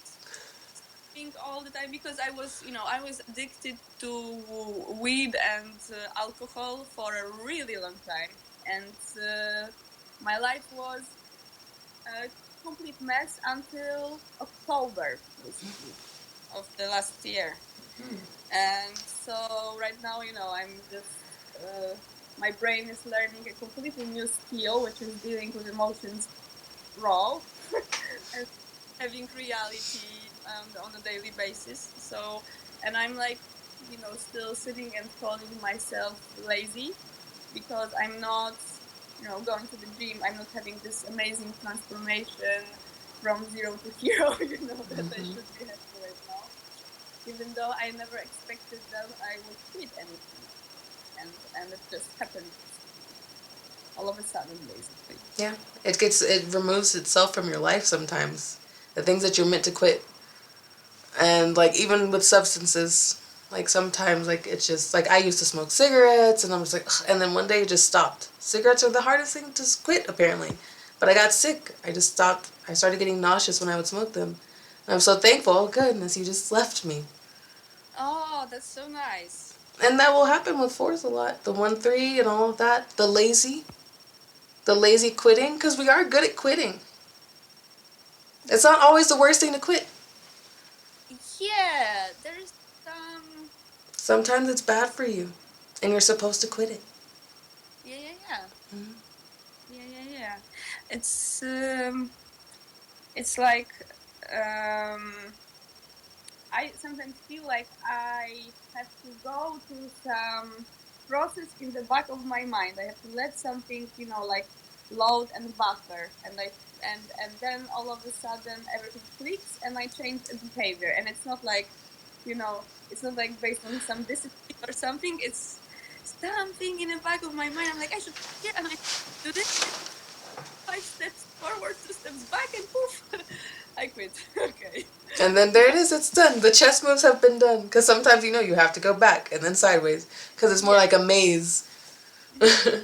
things all the time because I was addicted to weed and alcohol for a really long time, and my life was a complete mess until October, basically, of the last year. And so right now, I'm just my brain is learning a completely new skill, which is dealing with emotions raw and having reality on a daily basis. So, and I'm like, still sitting and calling myself lazy because I'm not, going to the gym. I'm not having this amazing transformation from zero to hero, that I Mm-hmm. should be having right now. Even though I never expected that I would quit anything, and it just happened all of a sudden, basically. Yeah, it removes itself from your life sometimes. The things that you're meant to quit, and like even with substances, like sometimes like it's just like I used to smoke cigarettes, and I'm just like, ugh, and then one day it just stopped. Cigarettes are the hardest thing to quit apparently, but I got sick. I just stopped. I started getting nauseous when I would smoke them, and I'm so thankful. Oh goodness, you just left me. Oh, that's so nice. And that will happen with fours a lot. The 1-3 and all of that. The lazy quitting, because we are good at quitting. It's not always the worst thing to quit. Yeah, there's some. Sometimes it's bad for you, and you're supposed to quit it. Yeah. Mm-hmm. Yeah. It's um, it's like um, I sometimes feel like I have to go through some process in the back of my mind. I have to let something, like load and buffer, and and then all of a sudden everything clicks and I change a behavior. And it's not like, it's not like based on some discipline or something. It's something in the back of my mind. I'm like, I should here, and I do this 5 steps forward, 2 steps back, and poof, I quit. Okay. And then there it is, it's done. The chess moves have been done. Because sometimes you have to go back and then sideways. Because it's more Yeah. like a maze. Yes.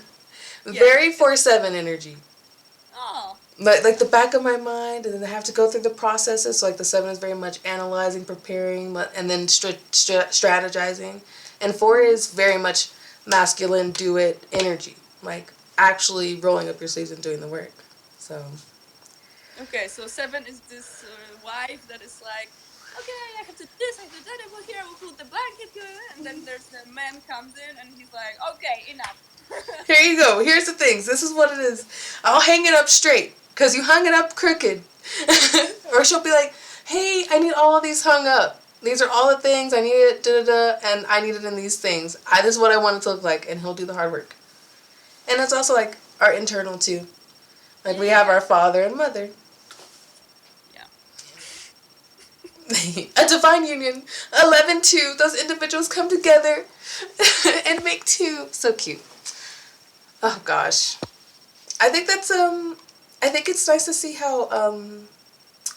Very 4/7 energy. Oh. Like the back of my mind, and then I have to go through the processes. So like the 7 is very much analyzing, preparing, and then strategizing. And 4 is very much masculine, do it energy. Like actually rolling up your sleeves and doing the work. So. Okay, so 7 is this wife that is like, okay, I have to do this, I have to do that, I will here, I will put the blanket, and then there's the man comes in and he's like, okay, enough. Here you go. Here's the things. This is what it is. I'll hang it up straight because you hung it up crooked. Or she'll be like, hey, I need all of these hung up. These are all the things I need it, and I need it in these things. This is what I want it to look like, and he'll do the hard work. And it's also like our internal too. Like we have Yeah. our father and mother. Yeah. A divine union. 11-2. Those individuals come together and make 2. So cute. Oh gosh. I think that's I think it's nice to see how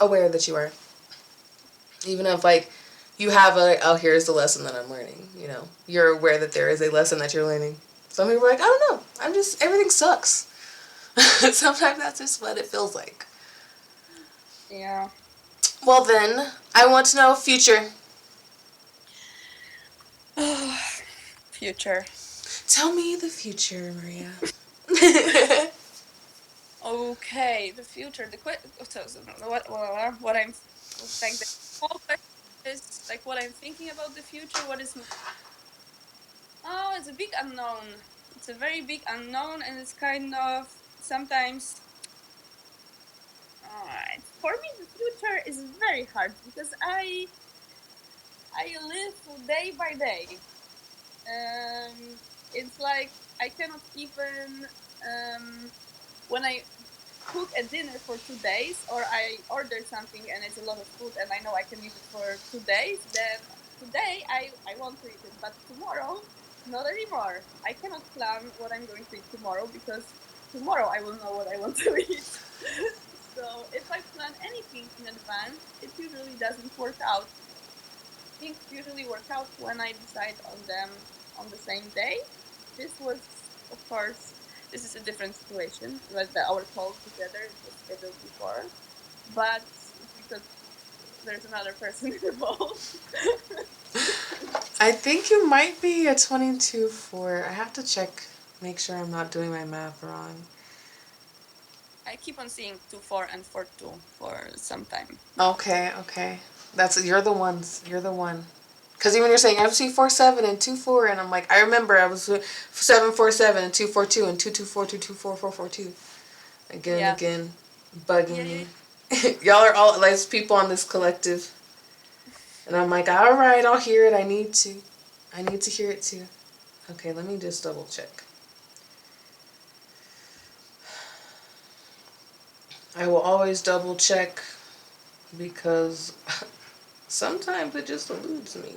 aware that you are. Even if like you have here's the lesson that I'm learning, You're aware that there is a lesson that you're learning. Some people are like, I don't know. Everything sucks. Sometimes that's just what it feels like. Yeah. Well then, I want to know future. Future. Tell me the future, Maria. Okay, the future. What I'm like the whole question is like what I'm thinking about the future. What is it's a big unknown. It's a very big unknown, and it's kind of sometimes. For me, the future is very hard because I live day by day. It's like I cannot even when I cook a dinner for 2 days or I order something and it's a lot of food and I know I can eat it for 2 days, then today I want to eat it, but tomorrow not anymore. I cannot plan what I'm going to eat tomorrow because tomorrow I will know what I want to eat. So if I plan anything in advance, it usually doesn't work out. Things usually work out when I decide on them on the same day. This was, of course, this is a different situation. Like our call together, it was scheduled before, but it's because there's another person involved. I think you might be a 22-4. I have to check, make sure I'm not doing my math wrong. I keep on seeing 2-4 and 4-2 for some time. Okay. You're the ones. You're the one. Because even you're saying I see 4/7 and 2/4, and I'm like, I remember I was 7/4/7 and 2/4/2 and 2/2/4 again and Yeah. again, bugging Yeah. me. Y'all are all like people on this collective, and I'm like, all right, I'll hear it. I need to hear it too. Okay, let me just double check. I will always double check because sometimes it just eludes me.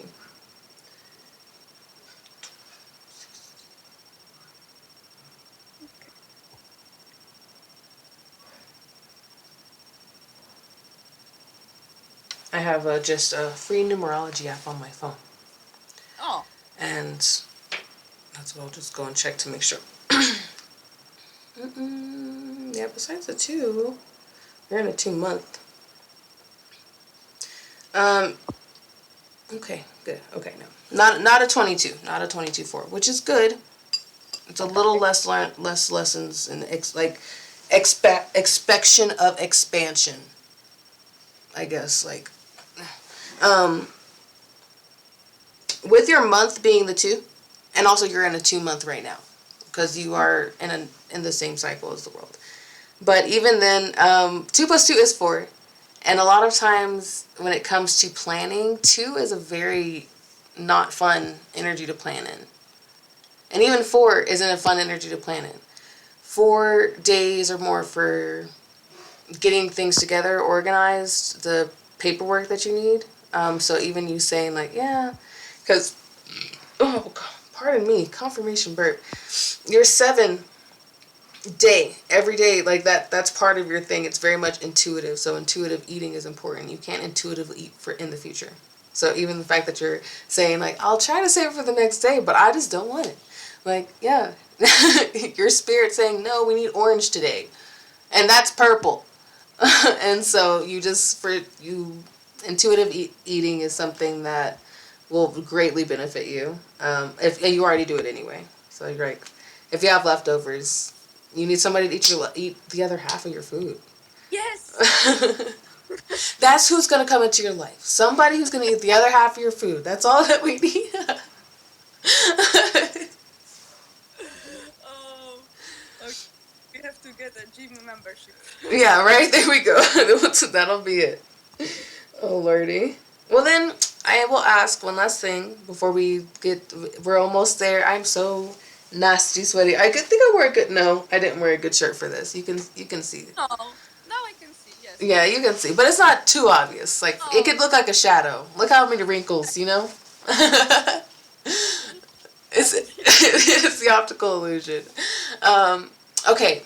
I have just a free numerology app on my phone. Oh. And that's what I'll just go and check to make sure. Yeah, besides the 2, we're in a 2-month. Okay, good. Okay, no. Not a 22. Not a 22-4, which is good. It's a little less lessons and expectation of expansion. I guess um with your month being the 2, and also you're in a 2-month right now because you are in the same cycle as the world. But even then, 2 plus 2 is 4, and a lot of times when it comes to planning, 2 is a very not fun energy to plan in, and even 4 isn't a fun energy to plan in. 4 days are more for getting things together, organized, the paperwork that you need. So even you saying like, yeah, because, oh, pardon me, confirmation burp. Your 7 day, every day, like that's part of your thing. It's very much intuitive. So intuitive eating is important. You can't intuitively eat for in the future. So even the fact that you're saying like, I'll try to save it for the next day, but I just don't want it. Like, yeah, your spirit saying, no, we need orange today. And that's purple. And so you just, for you, intuitive eating is something that will greatly benefit you. If you already do it anyway. So you're like, if you have leftovers, you need somebody to eat the other half of your food. Yes. That's who's going to come into your life. Somebody who's going to eat the other half of your food. That's all that we need. Oh, okay. We have to get a gym membership. Yeah, right? There we go. That'll be it. Oh, Lordy. Well, then, I will ask one last thing before we're almost there. I'm so nasty sweaty. I could think I wore a good, no, I didn't wear a good shirt for this. You can see. No, now I can see. Yes. Yeah, you can see. But it's not too obvious. Like, it Oh, could look like a shadow. Look how many wrinkles, it's, it's the optical illusion. Okay.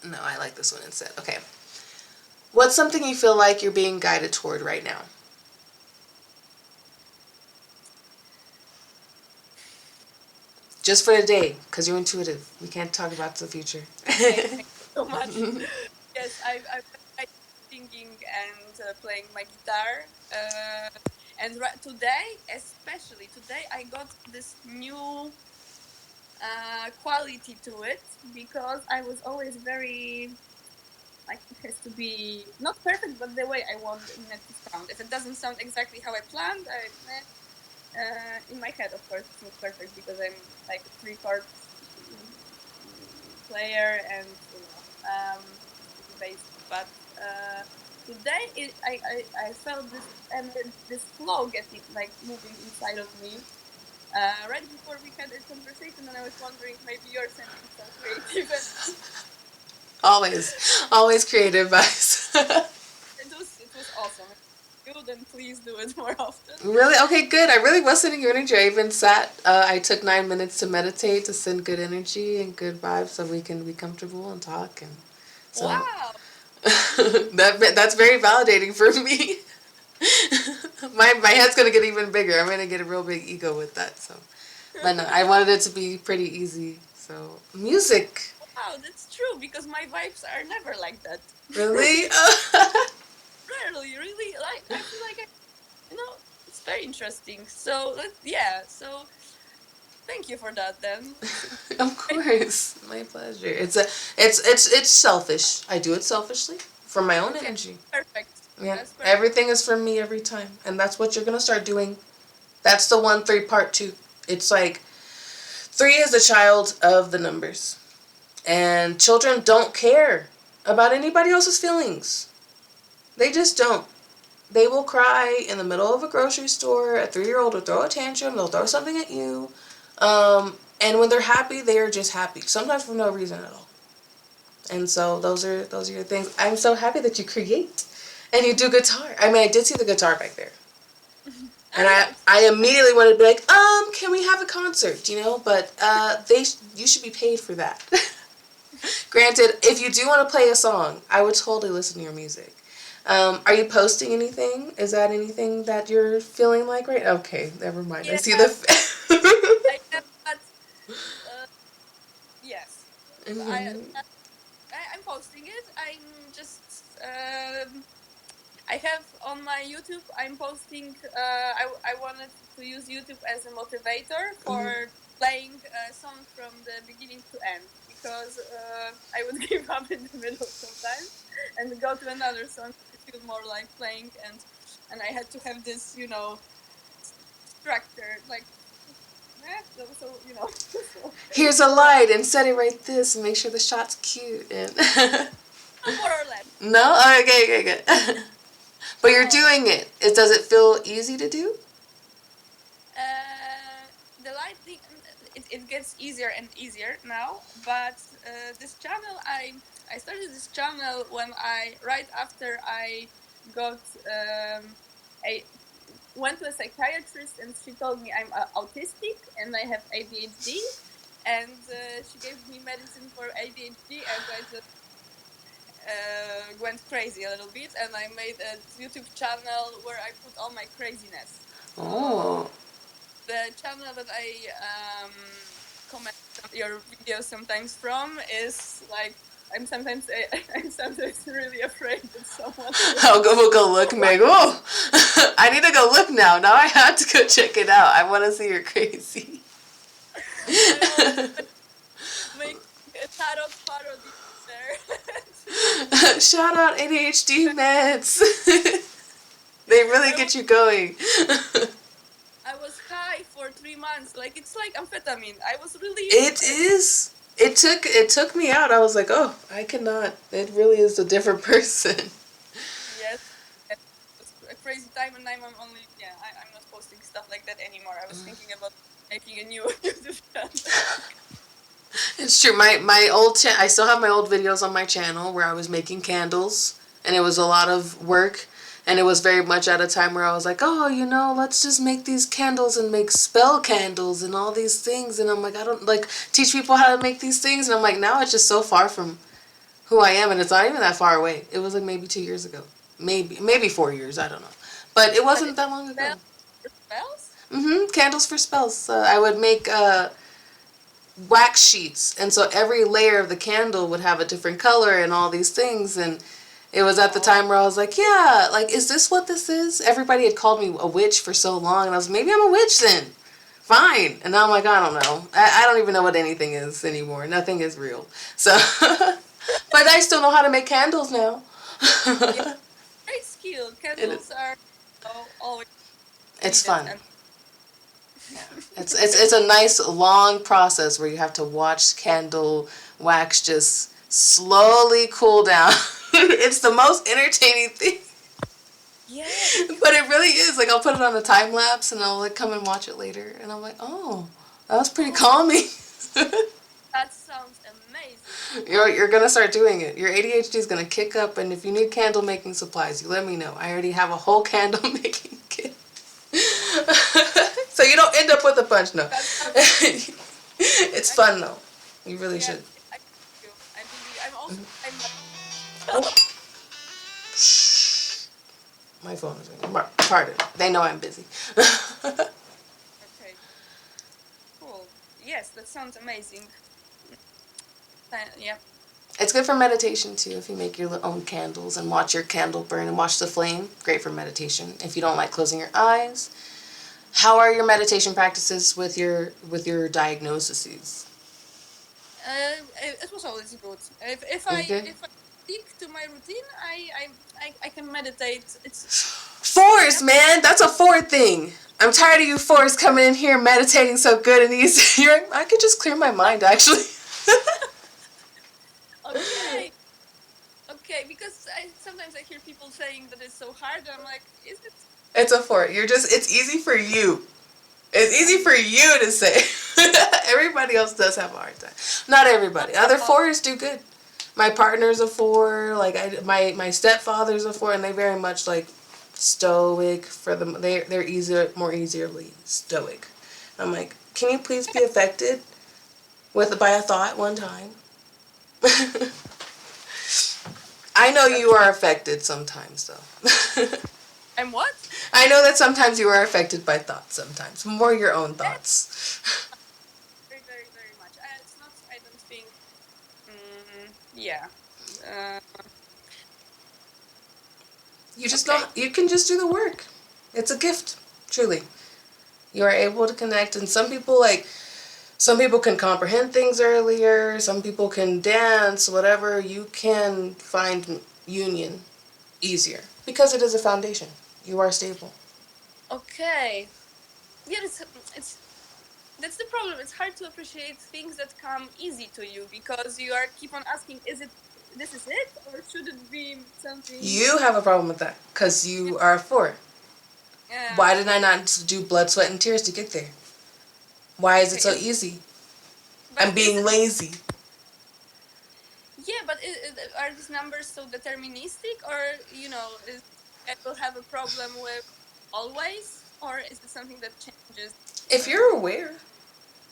No, I like this one instead. Okay. What's something you feel like you're being guided toward right now? Just for a day, because you're intuitive. We can't talk about the future. okay. Thank you so much. Yes, I singing and playing my guitar. And today, especially today, I got this new quality to it because I was always very like it has to be not perfect, but the way I want it to sound. If it doesn't sound exactly how I planned, in my head, of course, it's not perfect because I'm like a 3 chords player and pretty basic. But today, I felt this and this flow getting like moving inside of me. Right before we had a conversation, and I was wondering maybe you're sending some creative. Always creative advice. It was awesome. You then please do it more often. Really? Okay, good. I really was sending you energy. I even sat, I took 9 minutes to meditate to send good energy and good vibes so we can be comfortable and talk. And so Wow. that's very validating for me. My head's going to get even bigger. I'm going to get a real big ego with that. So, but no, I wanted it to be pretty easy. So, music. Wow, that's true because my vibes are never like that. Really? Rarely, really. Like I feel like it's very interesting. So yeah. So thank you for that. Then Of course, my pleasure. It's selfish. I do it selfishly for my own okay, energy. perfect. Yeah, That's perfect. everything is from me every time, and that's what you're gonna start doing. That's the 1-3 part 2. It's like 3 is the child of the numbers, and children don't care about anybody else's feelings. They just don't. They will cry in the middle of a grocery store. A 3-year-old will throw a tantrum. They'll throw something at you. And when they're happy, they are just happy. Sometimes for no reason at all. And so those are your things. I'm so happy that you create and you do guitar. I mean, I did see the guitar back there. And Yeah, I immediately wanted to be like, can we have a concert, But you should be paid for that. Granted, if you do want to play a song, I would totally listen to your music. Are you posting anything? Is that anything that you're feeling like right? Okay, never mind. I yeah. see the. I have that. Uh, yes. Mm-hmm. I'm posting it. I'm just I have on my YouTube. I'm posting. I wanted to use YouTube as a motivator Mm-hmm. for playing a song from the beginning to end because I would give up in the middle sometimes and go to another song to feel more like playing and I had to have this structure like so so Here's a light and set it right this and make sure the shot's cute and. more or less. No? Okay, good. But you're So doing it. Does it feel easy to do? the lighting it gets easier and easier now. But this channel, I started this channel when right after I got I went to a psychiatrist, and she told me I'm autistic and I have ADHD, and she gave me medicine for ADHD, and I just went crazy a little bit, and I made a YouTube channel where I put all my craziness. So the channel that I comment your videos sometimes from is like I'm sometimes I'm sometimes really afraid that someone We'll go look, Meg. Oh, I need to go look now. Now I have to go check it out. I want to see you're crazy. I always make a tarot parody there. Shout out ADHD meds. They really get you going. I was high for 3 months. Like, it's like amphetamine. I was really. It is. It took me out. I was like, oh, I cannot. It really is a different person. Yes. It was a crazy time, and I'm only. Yeah, I'm not posting stuff like that anymore. I was thinking about making a new YouTube channel. It's true. My old I still have my old videos on my channel where I was making candles, and it was a lot of work, and it was very much at a time where I was like, oh, let's just make these candles and make spell candles and all these things, and I'm like, I don't like teach people how to make these things, and I'm like, now it's just so far from who I am, and it's not even that far away. It was like maybe 2 years ago, maybe 4 years, I don't know, but it wasn't that long ago. Spells? Candles for spells. I would make wax sheets, and so every layer of the candle would have a different color and all these things, and it was at the time where I was like, yeah, like, is this what this is? Everybody had called me a witch for so long, and I was like, maybe I'm a witch then. Fine. And now I'm like, I don't know. I don't even know what anything is anymore. Nothing is real. So, but I still know how to make candles now. Yeah, great skill. Candles are always. It's fun. Yeah. It's a nice long process where you have to watch candle wax just slowly cool down. It's the most entertaining thing. Yeah. But it really is. Like, I'll put it on a time lapse and I'll like come and watch it later, and I'm like, oh, that was pretty calming. That sounds amazing. You're gonna start doing it. Your ADHD is gonna kick up, and if you need candle making supplies, you let me know. I already have a whole candle making kit. So you don't end up with a bunch, no. It's fun though. You really should. I'm also. My phone is ringing. Pardon. They know I'm busy. Okay. Cool. Yes, that sounds amazing. Yeah. It's good for meditation too. If you make your own candles and watch your candle burn and watch the flame, great for meditation. If you don't like closing your eyes. How are your meditation practices with your diagnoses? It was always good. If I stick to my routine, I can meditate. It's fours, man. That's a four thing. I'm tired of you fours coming in here meditating so good and easy. I could just clear my mind, actually. Okay. Okay, because sometimes I hear people saying that it's so hard, and I'm like, is it? It's a four. It's easy for you. It's easy for you to say. Everybody else does have a hard time. Not everybody. Other fours do good. My partner's a four. Like my stepfather's a four, and they very much like stoic for them. They're more easily stoic. I'm like, can you please be affected by a thought one time? I know you are affected sometimes, though. I'm what? I know that sometimes you are affected by thoughts sometimes. More your own thoughts. Very, very, very much. It's not, I don't think, yeah. You just don't, you can just do the work. It's a gift, truly. You are able to connect, and some people can comprehend things earlier, some people can dance, whatever. You can find union easier because it is a foundation. You are stable. Okay. Yeah, it's that's the problem. It's hard to appreciate things that come easy to you because you keep on asking, this is it, or should it be something? You have a problem with that because you are a four. Yeah. Why did I not do blood, sweat, and tears to get there? Why is it so easy? But I'm is being lazy. yeah, but are these numbers so deterministic, or is I will have a problem with always, or is it something that changes? If you're aware,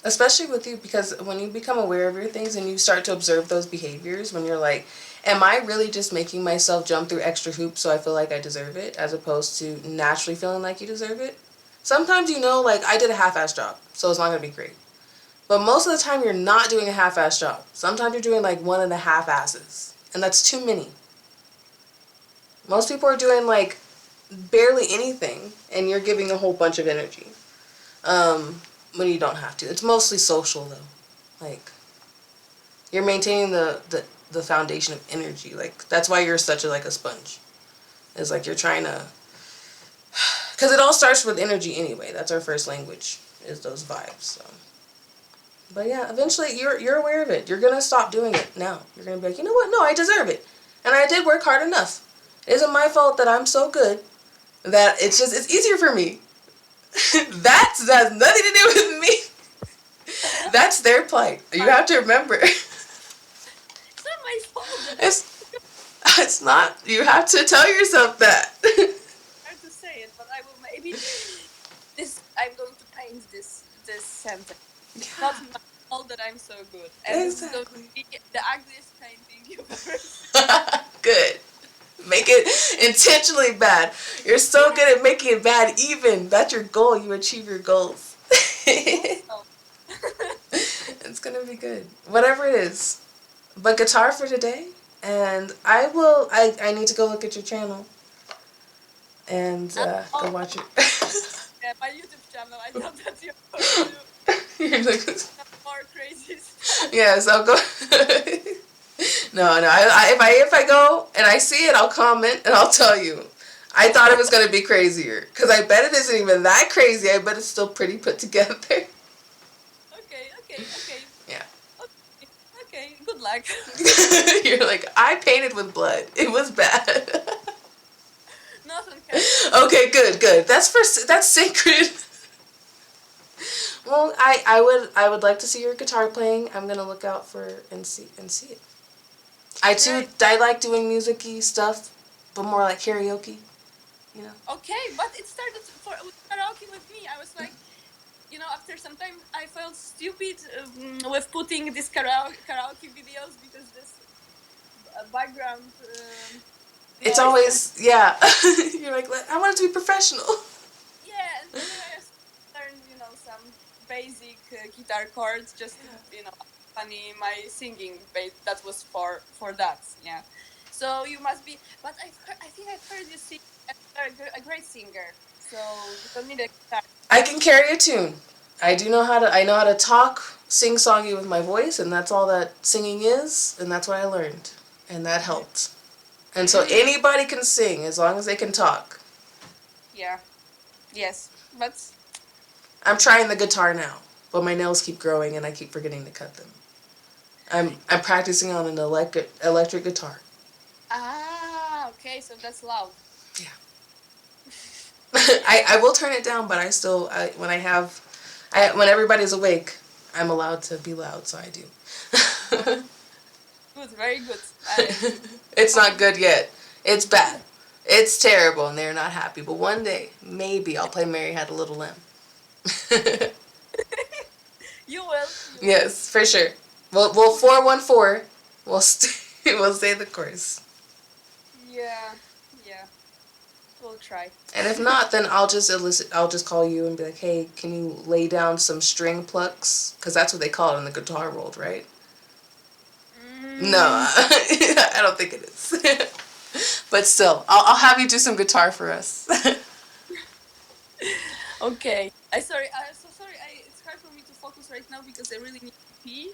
especially with you, because when you become aware of your things and you start to observe those behaviors, when you're like, am I really just making myself jump through extra hoops so I feel like I deserve it, as opposed to naturally feeling like you deserve it? Sometimes like I did a half-ass job, so it's not gonna be great. But most of the time you're not doing a half-ass job. Sometimes you're doing like one and a half asses, and that's too many. Most people are doing like barely anything, and you're giving a whole bunch of energy. When you don't have to. It's mostly social though. Like you're maintaining the foundation of energy. Like that's why you're such a sponge. It's like you're trying to, because it all starts with energy anyway. That's our first language, is those vibes. So, but yeah, eventually you're aware of it. You're gonna stop doing it now. You're gonna be like, you know what? No, I deserve it, and I did work hard enough. It isn't my fault that I'm so good that it's easier for me. That has nothing to do with me. That's their plight. You have to remember. It's not my fault that I'm It's it's not. You have to tell yourself that. hard to say it, but I will maybe this. I'm going to paint this sentence. It's not my fault that I'm so good, and this is going to Exactly. be the ugliest painting you've ever seen. Good. Make it intentionally bad. You're so good at making it bad even. That's your goal. You achieve your goals. So. It's gonna be good. Whatever it is. But guitar for today. And I need to go look at your channel and go Oh, watch it. yeah, my YouTube channel. I thought that you're going to You're like, some more crazy stuff. yes, I'll go. No, no. If I go and I see it, I'll comment and I'll tell you. I thought it was gonna be crazier because I bet it isn't even that crazy. I bet it's still pretty put together. Okay. Yeah. Okay. Good luck. You're like, I painted with blood. It was bad. Not on camera. Okay, good. That's sacred. Well, I would like to see your guitar playing. I'm gonna look out for and see it. Great. I like doing music-y stuff, but more like karaoke. You know. Okay, but it started with karaoke with me. I was like, after some time, I felt stupid with putting these karaoke videos because this background. It's Noise. always yeah. You're like I want it to be professional. Yeah, and then I just learned, some basic guitar chords just to, funny my singing. That was for that. Yeah. So you must be, but I think I've heard you sing. You're a great singer, so you don't need a guitar. I can carry a tune. I know how to talk, sing songy with my voice, and that's all that singing is, and that's what I learned. And that helped. And so Mm, anybody can sing as long as they can talk. yeah. Yes, but I'm trying the guitar now, but my nails keep growing and I keep forgetting to cut them. I'm practicing on an electric guitar. okay, so that's loud. Yeah. I will turn it down, but when everybody's awake, I'm allowed to be loud, so I Oh, do. good, very good. It's not good yet. It's bad. It's terrible, and they're not happy. But one day, maybe I'll play Mary Had a Little Lamb. You will. Yes, for sure. We'll 414. We'll stay the course. Yeah. We'll try. And if not, then I'll just call you and be like, hey, can you lay down some string plucks? Because that's what they call it in the guitar world, right? No, Mm, I don't think it is. But still, I'll have you do some guitar for us. okay. I'm so sorry. It's hard for me to focus right now because I really need to pee.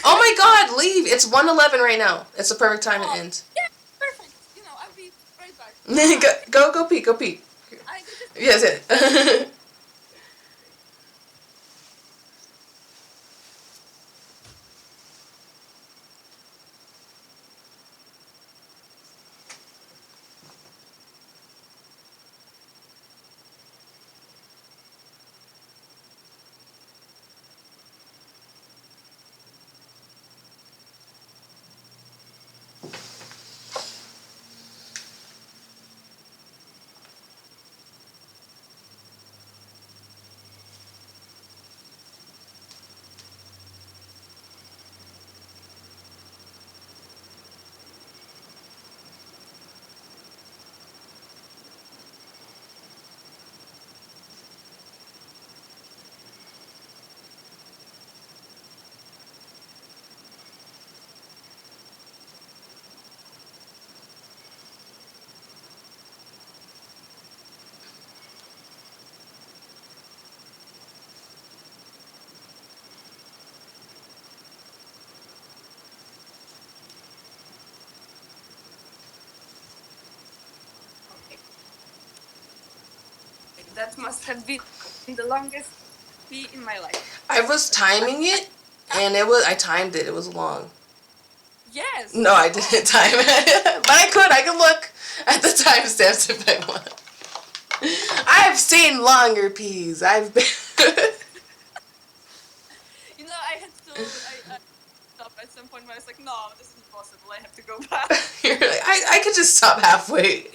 Oh my god, leave! It's 1:11 right now. It's the perfect time to Oh, end. yeah, perfect. I'll be right back. Go pee, go pee. I just. Yes, yes. That must have been the longest pee in my life. I was timing it, and I timed it. It was long. No, Yes. I didn't time it, but I could look at the timestamps if I want. I've seen longer peas. I've been. I had to. I stop at some point when I was like, no, this is impossible. I have to go back. You're like, I could just stop halfway.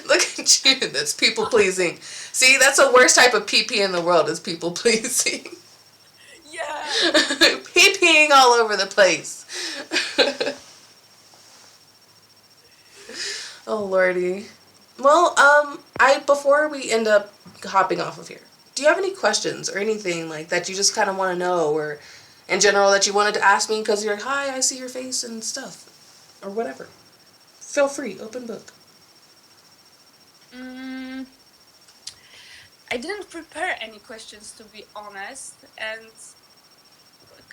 Look at you. That's people pleasing. See, that's the worst type of pee in the world is people pleasing. Yeah. Peeing all over the place. Oh lordy. Well, before we end up hopping off of here, do you have any questions or anything like that you just kind of want to know, or in general that you wanted to ask me because you're like, hi, I see your face and stuff, or whatever? Feel free, open book. Mm, I didn't prepare any questions, to be honest, and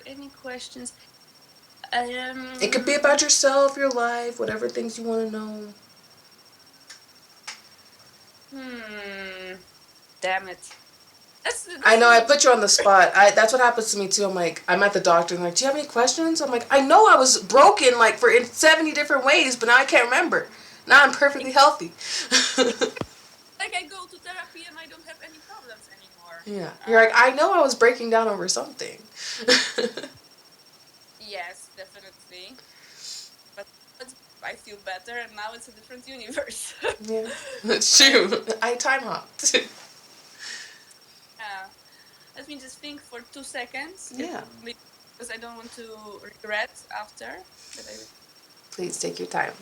any questions. It could be about yourself, your life, whatever things you want to know. Damn it. I know I put you on the spot. That's what happens to me too. I'm like, I'm at the doctor and like, do you have any questions? I'm like, I know I was broken like for in 70 different ways, but now I can't remember. Now I'm perfectly healthy. Like I go to therapy and I don't have any problems anymore. Yeah. You're like, I know I was breaking down over something. Yes, definitely. But I feel better and now it's a different universe. Yeah. That's true. I time hopped. Yeah. Let me just think for 2 seconds. Yeah. Because I don't want to regret after that I. Please take your time.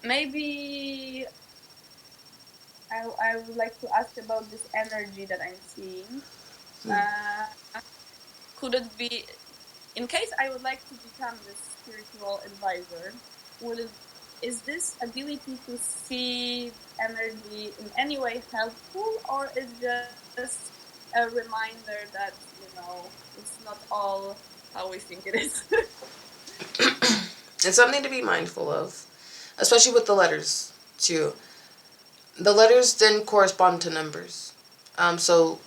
Maybe I would like to ask about this energy that I'm seeing. Could it be, in case I would like to become this spiritual advisor, is this ability to see energy in any way helpful, or is just a reminder that it's not all how we think it is? It's something to be mindful of, especially with the letters too. The letters then correspond to numbers. So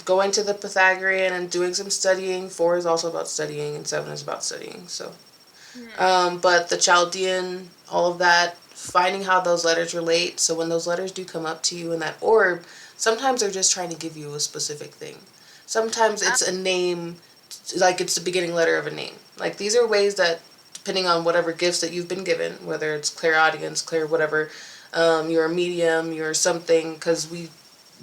going to the Pythagorean and doing some studying. 4 is also about studying, and 7 is about studying. So, but the Chaldean, all of that, finding how those letters relate. So when those letters do come up to you in that orb, sometimes they're just trying to give you a specific thing. Sometimes it's a name, like it's the beginning letter of a name. Like these are ways that, depending on whatever gifts that you've been given, whether it's clairaudience, clear whatever, you're a medium, you're something, because we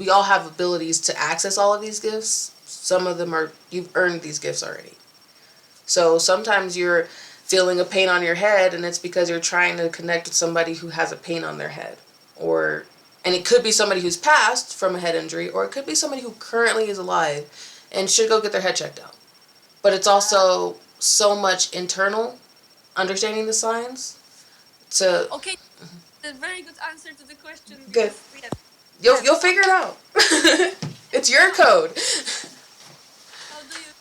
all have abilities to access all of these gifts. Some of them are, you've earned these gifts already. So sometimes you're feeling a pain on your head, and it's because you're trying to connect with somebody who has a pain on their head. And it could be somebody who's passed from a head injury, or it could be somebody who currently is alive and should go get their head checked out. But it's also so much internal understanding the signs. Okay, a very good answer to the question. Good. Yes, You'll figure it out. It's your code. how do you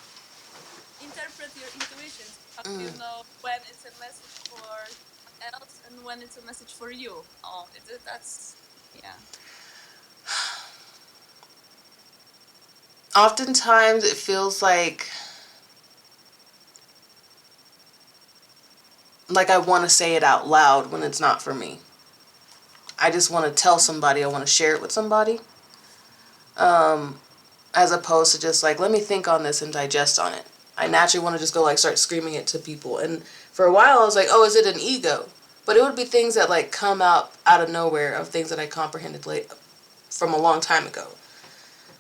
interpret your intuitions? How do you know when it's a message for someone else and when it's a message for you? That's yeah. Oftentimes it feels like I want to say it out loud when it's not for me. I just want to tell somebody, I want to share it with somebody. As opposed to just like, let me think on this and digest on it. I naturally want to just go like start screaming it to people. And for a while I was like, oh, is it an ego? But it would be things that like come out of nowhere, of things that I comprehended from a long time ago.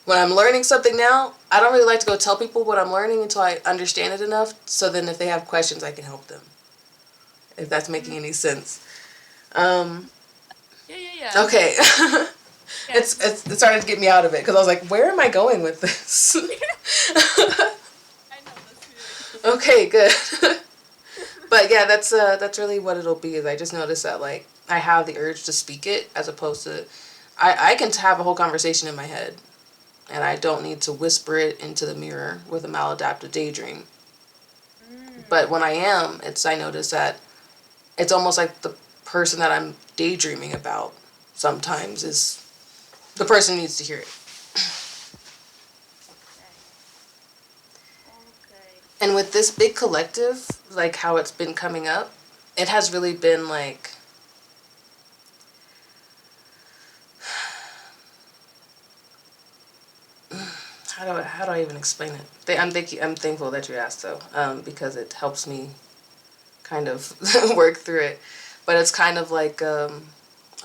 When I'm learning something now, I don't really like to go tell people what I'm learning until I understand it enough, so then if they have questions I can help them. If that's making any sense. Yeah. Okay. It's starting to get me out of it because I was like, where am I going with this? I know this feeling. Okay, good. But yeah, that's really what it'll be. Is I just noticed that like I have the urge to speak it as opposed to I can have a whole conversation in my head. and I don't need to whisper it into the mirror with a maladaptive daydream. But when I am, I notice that it's almost like the person that I'm daydreaming about sometimes is the person who needs to hear it. Okay. And with this big collective, like how it's been coming up, it has really been like, how do I even explain it? I'm thankful that you asked though, because it helps me kind of work through it. But it's kind of like a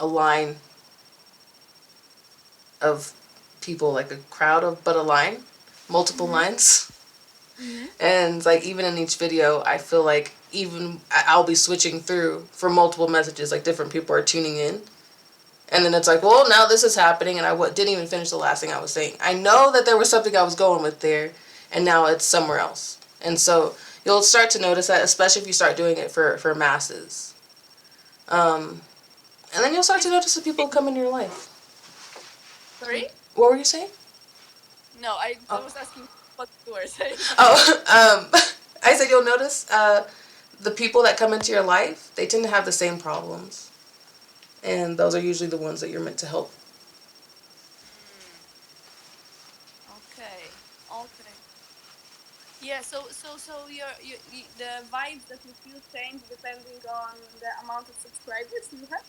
line of people, like a crowd of, but a line, multiple lines. And like even in each video, I feel like even I'll be switching through for multiple messages, like different people are tuning in. And then it's like, well, now this is happening, and I didn't even finish the last thing I was saying. I know that there was something I was going with there, and now it's somewhere else. And so you'll start to notice that, especially if you start doing it for masses. And then you'll start to notice the people come into your life. Sorry? What were you saying? No, I was asking what you were saying. I said you'll notice the people that come into your life, they tend to have the same problems. And those are usually the ones that you're meant to help. Okay. Okay. Yeah. So the vibes that you feel change depending on the amount of subscribers you have.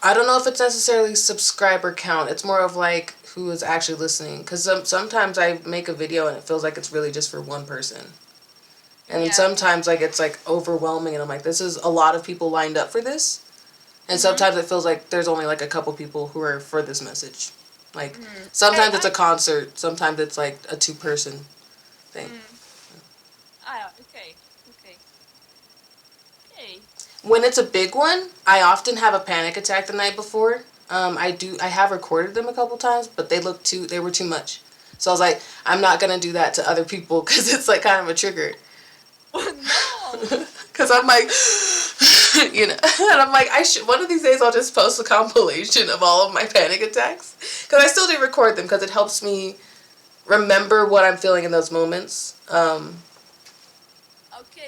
I don't know if it's necessarily subscriber count. It's more of like who is actually listening. Because sometimes I make a video and it feels like it's really just for one person. And then sometimes like it's like overwhelming and I'm like, this is a lot of people lined up for this. And sometimes it feels like there's only like a couple people who are for this message. Like sometimes it's a concert, sometimes it's like a 2-person thing. Okay. When it's a big one, I often have a panic attack the night before. I have recorded them a couple times, but they were too much. So I was like, I'm not gonna do that to other people because it's like kind of a trigger. No. Because I'm like, and I'm like, one of these days I'll just post a compilation of all of my panic attacks. Because I still do record them because it helps me remember what I'm feeling in those moments. Okay,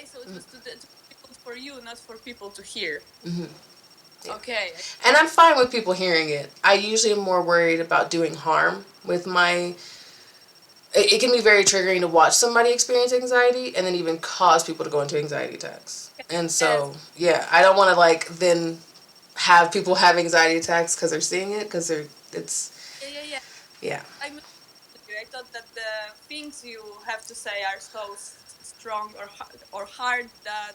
so it was for you, not for people to hear. Yeah. Okay. And I'm fine with people hearing it. I usually am more worried about doing harm with my... It can be very triggering to watch somebody experience anxiety and then even cause people to go into anxiety attacks. And so, yeah, I don't want to like then have people have anxiety attacks because they're seeing it, because Yeah. I thought that the things you have to say are so strong or hard that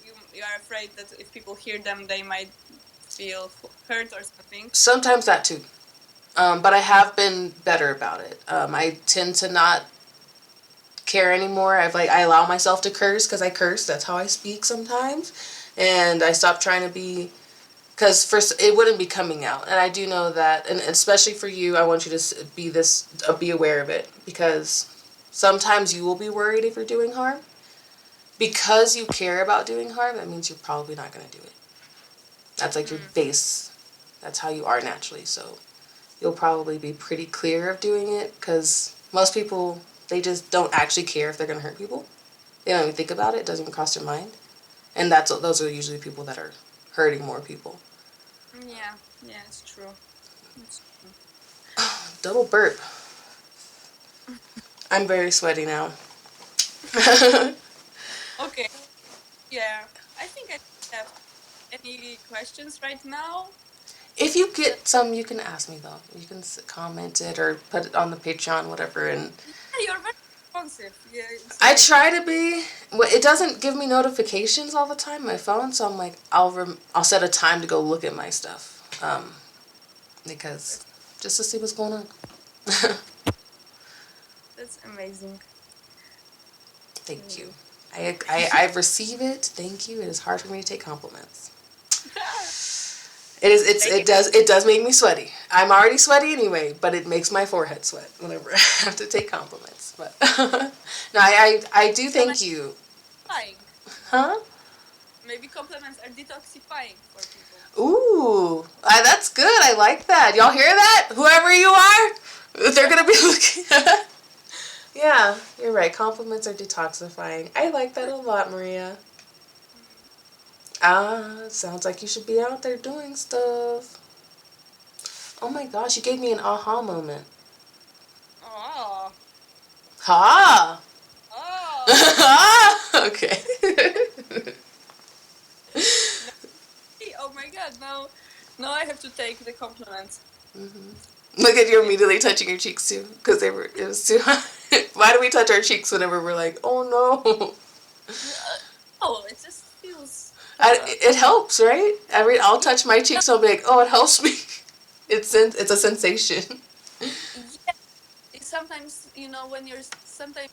you are afraid that if people hear them, they might feel hurt or something. Sometimes that too. But I have been better about it. I tend to not care anymore. I allow myself to curse because I curse. That's how I speak sometimes. And I stop trying to be... Because first, it wouldn't be coming out. And I do know that, and especially for you, I want you to be aware of it. Because sometimes you will be worried if you're doing harm. Because you care about doing harm, that means you're probably not going to do it. That's like your base. That's how you are naturally. So you'll probably be pretty clear of doing it. Because most people, they just don't actually care if they're going to hurt people. They don't even think about it. It doesn't even cross their mind. And those are usually people that are hurting more people. Yeah, it's true. Double burp. I'm very sweaty now. Okay. Yeah, I think I don't have any questions right now. If you get some, you can ask me though. You can comment it or put it on the Patreon, whatever. And yeah, you're very responsive. Yeah, I try to be. It doesn't give me notifications all the time on my phone, so I'm like, I'll set a time to go look at my stuff, because just to see what's going on. That's amazing. Thank you. I receive it. Thank you. It is hard for me to take compliments. It does make me sweaty. I'm already sweaty anyway, but it makes my forehead sweat whenever I have to take compliments. But no, I do thank you. Huh? Maybe compliments are detoxifying for people. Ooh, that's good. I like that. Y'all hear that? Whoever you are, They're gonna be looking. Yeah, you're right. Compliments are detoxifying. I like that a lot, Maria. Ah, sounds like you should be out there doing stuff. Oh my gosh, you gave me an aha moment. Oh. Ha! Oh. Okay. No. Oh my god, no. No, I have to take the compliments. Look at you immediately touching your cheeks too, because it was too hot. Why do we touch our cheeks whenever we're like, oh no? Oh, it just feels. It helps, right? I'll touch my cheeks. I'll be like, oh, it helps me. It's a sensation. Yeah, sometimes when you're sometimes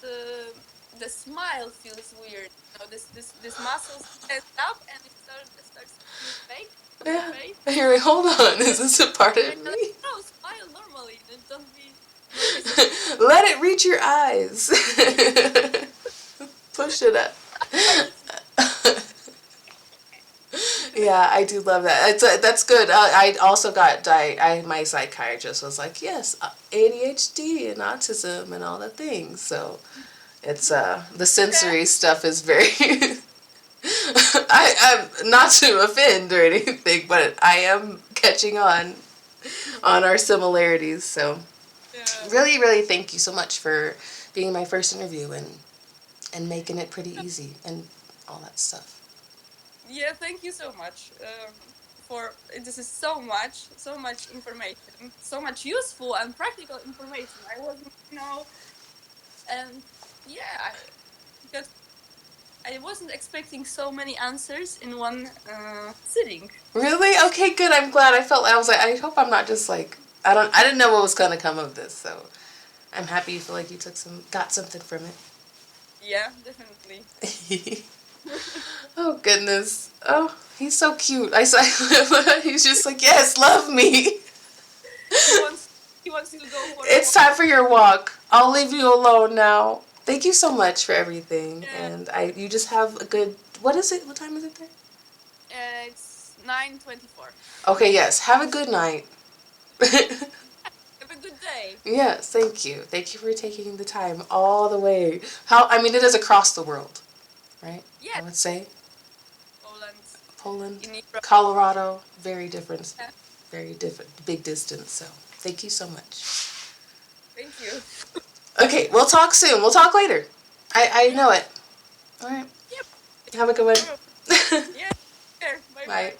the smile feels weird. This muscles stand up and it starts to feel fake on your Yeah. face. You're like, hold on, is this a part And of you're me? like, no, smile normally. Don't be noticing. Let it reach your eyes. Push it up. Yeah, I do love that. That's good. I also got my psychiatrist was like, yes, ADHD and autism and all the things. So it's the sensory stuff is very. I'm not to offend or anything, but I am catching on our similarities. So Yeah. really, really, thank you so much for being my first interview and making it pretty easy and all that stuff. Yeah, thank you so much for this is so much information, so much useful and practical information. I wasn't, and yeah, because I wasn't expecting so many answers in one sitting. Really? Okay, good. I'm glad. I was like, I hope I'm not just like I didn't know what was gonna come of this, so I'm happy you feel like you got something from Yeah, definitely. it. Oh goodness. Oh, he's so cute. I saw he's just like, yes, love me. He wants to go for a It's walk. time for your walk. I'll leave you alone now. Thank you so much for everything. Yeah, And you just have a good what is it? What time is it there? it's 9:24. Okay, yes. Have a good night. Have a good day. Yes, thank you. Thank you for taking the time all the way. I mean, it is across the world, right? Yeah, I would say Poland Poland, in Europe. Colorado, very different, Yeah, very different, big distance. So, thank you so much. thank you. Okay, we'll talk soon. We'll talk later. I Yeah, know it. All right. yeah. Have a good one. Yeah. Bye Bye. bye.